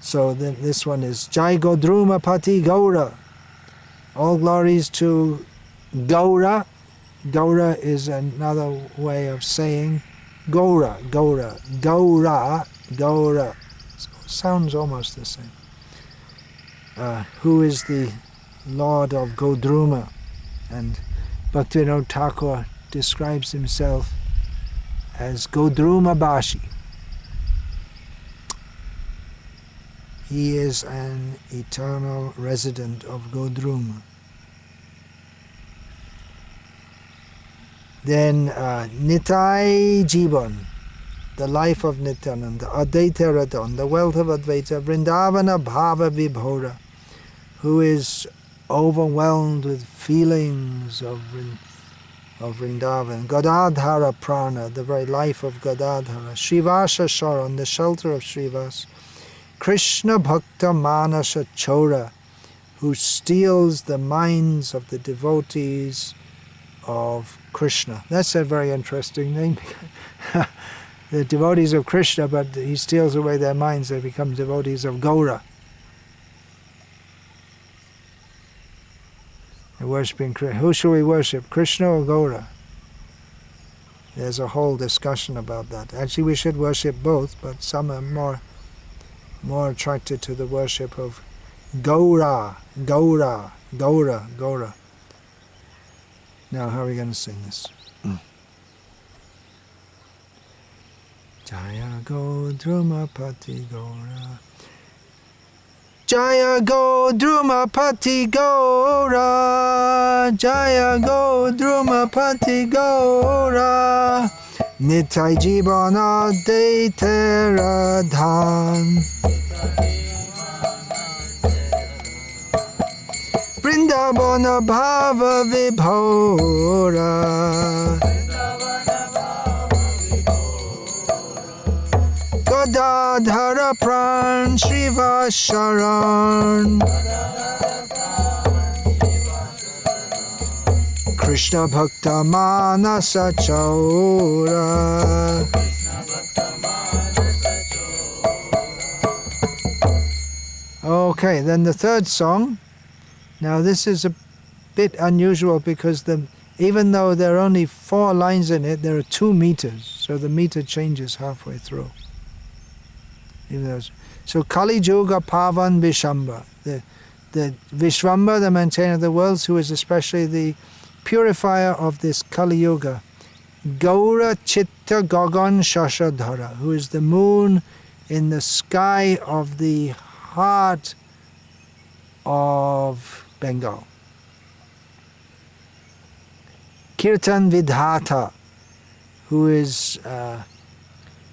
So this one is Jai Godruma Pati Gaura. All glories to Gaura. Gaura is another way of saying Gaura, Gaura, Gaura, Gaura. So it sounds almost the same. Who is the Lord of Godruma? And Bhaktivinoda Thakur describes himself as Godruma Bashi. He is an eternal resident of Godruma. Then Nitai Jivan, the life of Nityananda, Advaita Radhan, the wealth of Advaita, Vrindavana Bhava Vibhora, who is overwhelmed with feelings of Vrindavan, Gadadhara Prana, the very life of Gadadhara, Srivasa Sharan, the shelter of Srivas, Krishna Bhakta Manasa Chora, who steals the minds of the devotees of Krishna. That's a very interesting name. The devotees of Krishna, but he steals away their minds, they become devotees of Gaura. They're worshipping Krishna. Who should we worship, Krishna or Gaura? There's a whole discussion about that. Actually, we should worship both, but some are more attracted to the worship of Gaura, Gaura, Gaura, Gaura. Now, how are we going to sing this? Jaya Godruma Pati Gaura. Jaya Godruma Pati Gaura. Jaya Godruma Pati Gaura. Nitai Jivana Advaita Radhan. Vrindavana Bhava Vibhora. Gadadhara Pran Srivasharan. Krishna Bhakta Manasa Chora. Okay, then the third song. Now this is a bit unusual because even though there are only 4 lines in it, there are 2 meters, so the meter changes halfway through. So Kali Juga Pavan Vishamba, the Vishvamba, the maintainer of the worlds, who is especially the purifier of this Kali Yuga. Gaura Chitta Gagan Shashadhara, who is the moon in the sky of the heart of Bengal. Kirtan Vidhata, who is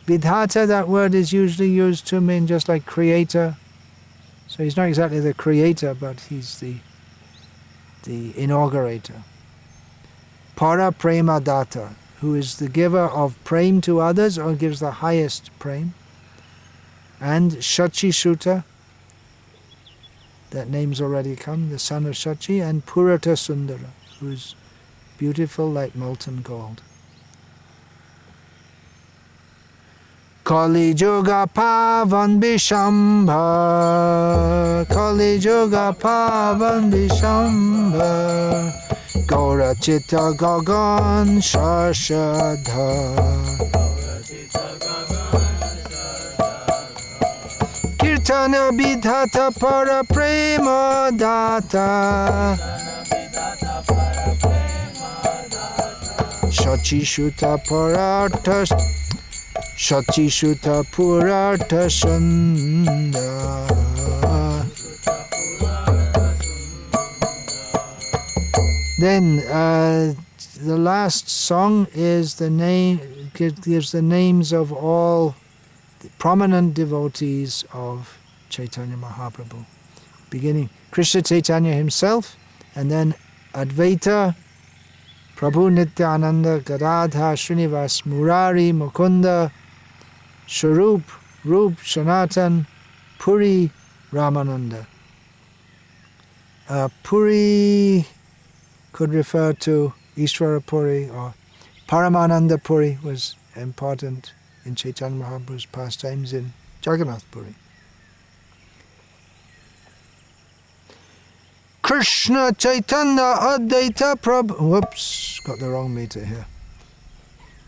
Vidhata, that word is usually used to mean just like creator. So he's not exactly the creator, but he's the inaugurator. Para prema data, who is the giver of prem to others, or gives the highest prem. And Shachi Shuta, that name's already come, the son of Shachi, and Purata Sundara, who is beautiful like molten gold. Kali Yoga Pavan Vishambha, Kali Yoga Pavan Vishambha, Gaura Chitta Gagan Shashadha. Kirtana Bidhata Para Prema Data, Shachi Shuta Parata, Shachi Shuta Purata Sunda. Then the last song is the name, gives the names of all the prominent devotees of Chaitanya Mahaprabhu. Beginning Krishna Chaitanya himself, and then Advaita, Prabhu Nityananda, Gadadhar, Srinivas, Murari, Mukunda, Swarup, Rup, Sanatan, Puri, Ramananda. Puri could refer to Ishvara Puri, or Paramananda Puri was important in Chaitanya Mahaprabhu's pastimes in Jagannath Puri. Krishna Chaitanya Advaita Prabhu. Whoops, got the wrong meter here.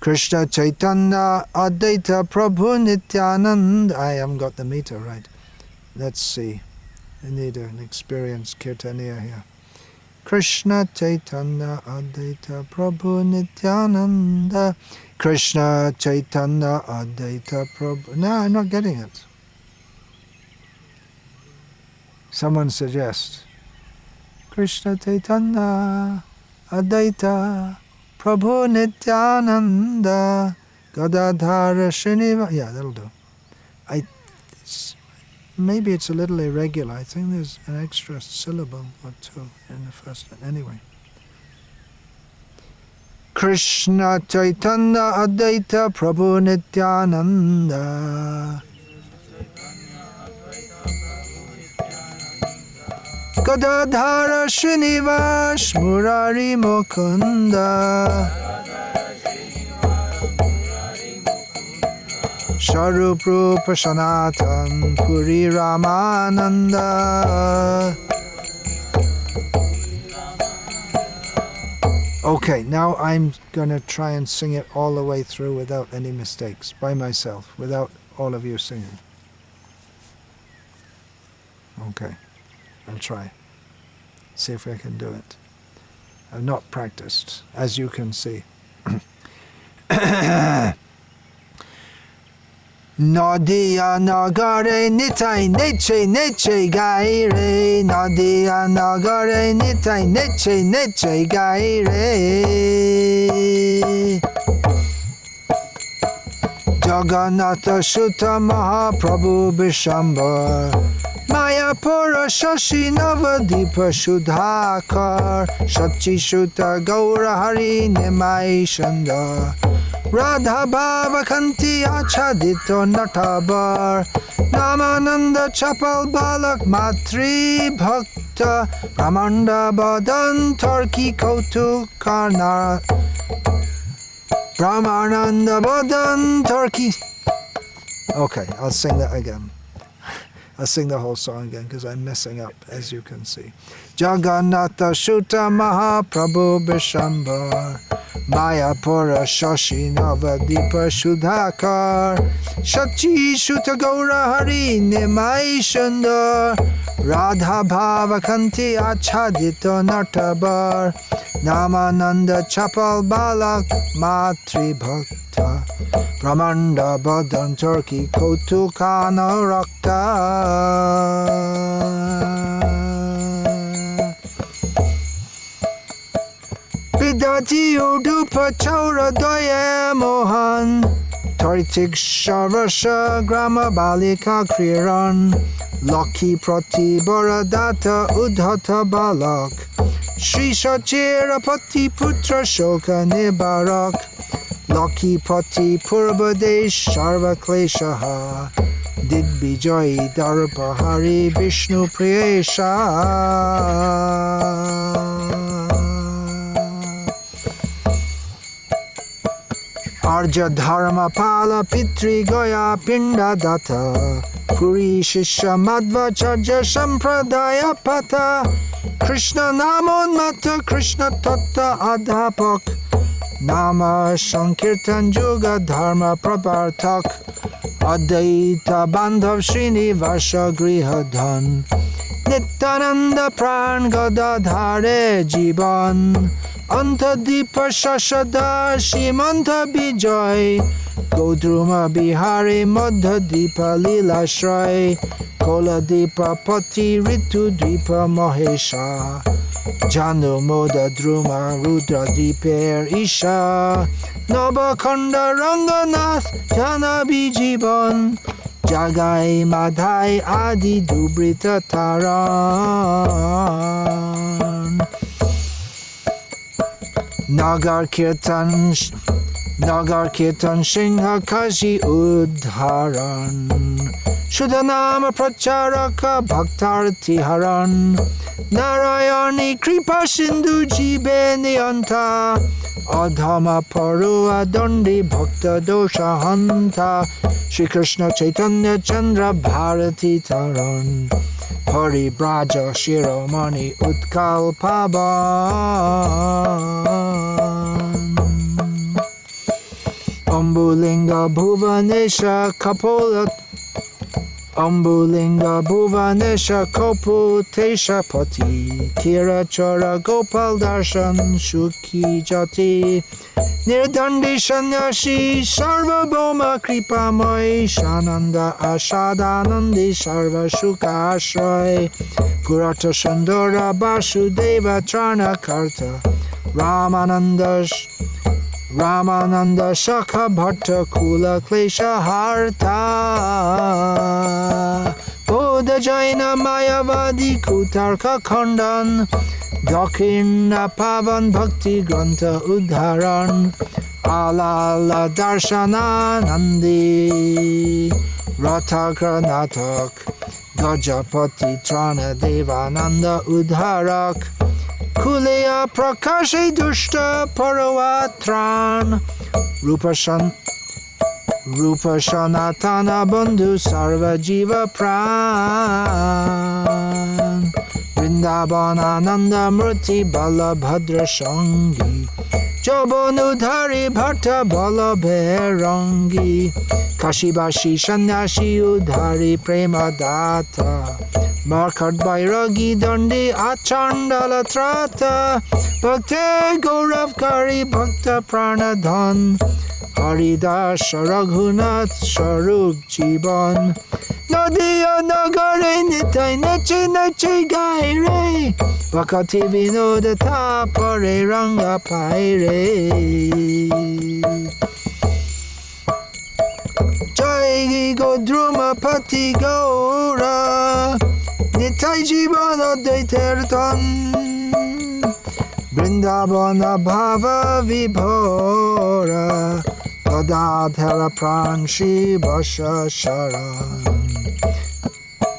Krishna Chaitanya Advaita Prabhu Nityanand. I haven't got the meter right. Let's see. I need an experienced kirtaniya here. Krishna Chaitanya Advaita Prabhu Nityananda. Krishna Chaitanya Advaita Prabhu. No, I'm not getting it. Someone suggest. Krishna Chaitanya Advaita Prabhu Nityananda Gadadhara Srinivasa. Yeah, that'll do. Maybe it's a little irregular. I think there's an extra syllable or two in the first one. Anyway. Krishna Chaitanya Advaita Prabhu Nityananda Gadadhara Srinivas Murari Mukunda Swarup Rupa Sanatan Puri Ramananda. Okay, now I'm going to try and sing it all the way through without any mistakes, by myself, without all of you singing. Okay, I'll try. See if I can do it. I've not practiced, as you can see. Nadia nagare nitai neche neche gaire. Nadia nagare nitai neche neche gaire. Jagannatha Shuta Mahaprabhu Vishambhar Mayapura Shashi Navadipa Shudhakar Shachi Shuta Gaura Hari Nimai Shanda Radha Bhava Kanti Achadito Natabar Namananda Chapal Balak Matri Bhakta Brahmanda Badan Turki Kautu Karna Brahmananda Badan Turki. Okay, I'll sing that again. I'll sing the whole song again because I'm messing up, as you can see. Jagannatha Shuta Mahaprabhu Vishambhar Mayapura Shashi Navadipa Shudhakar Shachi Shuta Gaura Hari Nimai Shundar Radha Bhava Kanti Achadito Natabar Namananda Chapal Balak Matri Bhakta Brahmanda Badan Turki Kautukana Rakta. Vidati Udupa Chaura Doye Mohan Toitik Sharasha Grama Balika Kriran Loki Prati Boradata Udhata Balak Shri Shachira Pati Putra Shoka Nibarak Loki Pati Purbadesh Sharva Kleshaha Digbijay Darpahari Vishnu Priyesha Arja Dharma Pala Pitri Goya Pinda Data Puri Shisha Madhva Charja Sampradaya Pata Krishna Namon Mata Krishna Tatta Adhapak Nama Sankirtan Juga Dharma Prabartak Advaita Bandhav Srinivasa Grihadhan Nityananda Pran Gadadhare Jiban Antadipa Shashada Shimanta Bijay Godruma Bihari Madha Dipa Lila Shray Kola Dipa Pati Ritu Dipa Mahesha Janu Moda Druma Rudra Diper Isha Nabakanda Ranganath Jana Bijiban Jagai Madhai Adi Dubrita Taran Nagar Kirtan Singha Kashi Udharan Shuddhanama Pracharaka Bhaktarti Haran Narayani Kripa Sindhu Jibe Niyanta Adhama Parua Dondi Bhakta Dosha Hanta Shri Krishna Chaitanya Chandra Bharati Taran Hari Braja Shiromani Utkal Paban Ambulinga Bhuvanesha Kapola Ambulinga Bhuvanesha Kopu Tesha Pati Kira Chora Gopal Darshan Shukhi Jati Nirdandi Shanyashi Sarva Bhoma Kripa Moy Shananda Ashadanandi Sarva Shuka Ashray Purata Shandora Basudeva Trana Karta Ramananda Shakha Bhatta Kula Klesha Harta Bodha Jaina Mayavadi Kutarka Khandan Dakina Pavan Bhakti Granta Udharan Alala Darshana Nandi Ratagra Natak Gajapati Trana Devananda Udharak Kuleya Prakashe Dushta Paravatran Rupa Shanatana Bandhu Sarva Jiva Pran Vrindavana Nanda Murti Bala Bhadra Shangi Jobonudhari Bhatta Bala Bherangi Kashibashi Shanyashi Udhari Prema Data Markad Bairagi Dandi Achandala Trata Bhakte Gaurav Kari Bhakta Pranadhan Haridas Raghunath Sharup Jiban Nadia Nagare Nitai Neche Neche Gaire Bhakati Vinoda Tapare Ranga Paire Jai Godruma Pati Gaura Nitai Jivana Deitertan Vrindavana Bhava Vibhora Gadadhara Pranshi Vasha Sharan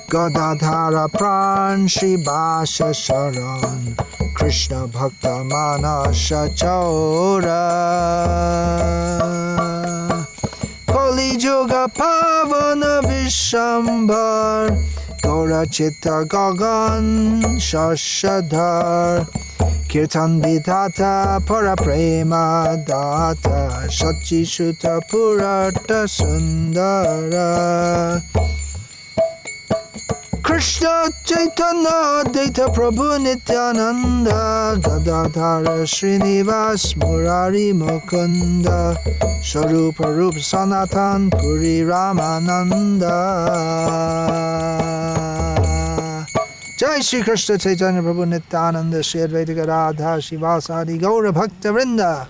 Gadadhara Pranshi Vasha Sharan Krishna Bhakta Manasha Chaura Kali Juga Pavana Vishambhar Gaura Chitta Gagan Shashadhar Kirtan Vidhata Paraprema Data Sachi Shuta Purata Sundara Krishna Chaitanya Daita Prabhu Nityananda Gadadhara Srinivas Murari Mukunda Sharupa Rup Sanatan Puri Ramananda Jai Shri Krishna Chaitanya Prabhu Nityananda Shri Advaita Gadadhara Shivasadi Gaura Bhakta Vrinda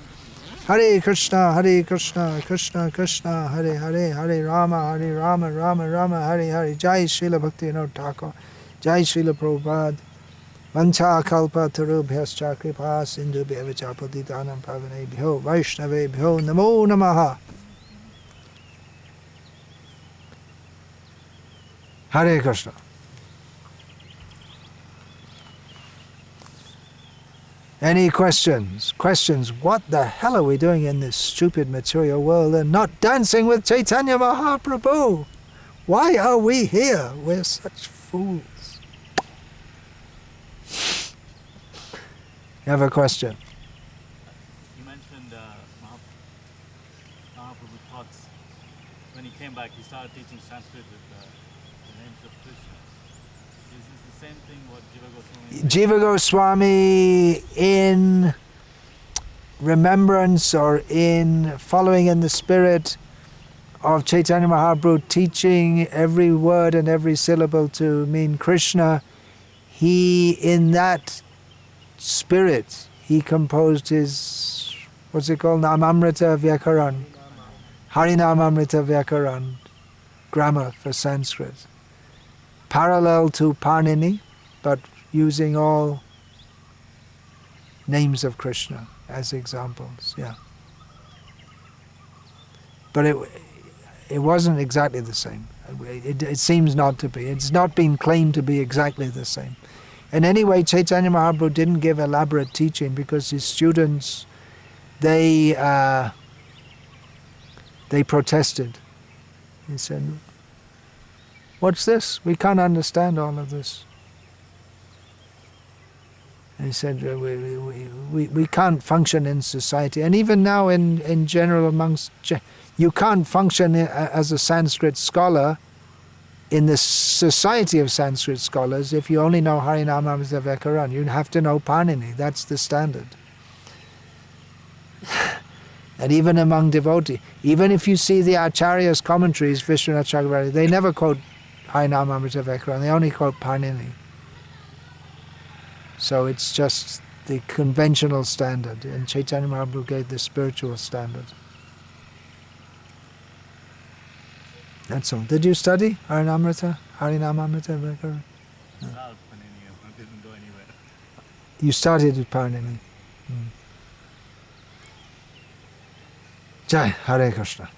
Hare Krishna, Krishna Krishna, Hare Hare, Hare Rama, Rama Rama, Hare Hare. Jai Srila Bhakti Thakur, Jai Srila Prabhupada. Vancha kalpa tarubhyascha kripa sindhu bhavacha patitanam pavanebhyo Vaishnavebhyo namo namaha. Hare Krishna. Any questions? Questions? What the hell are we doing in this stupid material world and not dancing with Chaitanya Mahaprabhu? Why are we here? We're such fools. You have a question? You mentioned Mahaprabhu taught, when he came back, he started teaching Sanskrit with the names of Krishna. Is this the same thing what Jiva Goswami Jiva Goswami, in remembrance or in following in the spirit of Chaitanya Mahaprabhu, teaching every word and every syllable to mean Krishna, he, in that spirit, he composed his, what's it called, Namamrita Vyakaran, Harinamamrita Vyakaran, grammar for Sanskrit, parallel to Panini, but using all names of Krishna as examples, yeah. But it wasn't exactly the same. It seems not to be. It's not been claimed to be exactly the same. And anyway, Chaitanya Mahaprabhu didn't give elaborate teaching because his students, they protested. He said, "What's this? We can't understand all of this." And he said, we can't function in society. And even now in general amongst, you can't function as a Sanskrit scholar in the society of Sanskrit scholars if you only know Harinamamrita Vyakaran. You have to know Panini. That's the standard. And even among devotees, even if you see the Acharya's commentaries, Vishwanath Chakravarti, they never quote Harinamamrita Vyakaran. They only quote Panini. So it's just the conventional standard, and Chaitanya Mahaprabhu gave the spiritual standard. That's all. Did you study Harinamamrita Vyakaran? No. didn't go anywhere. You started with Panini. Jai Hare Krishna.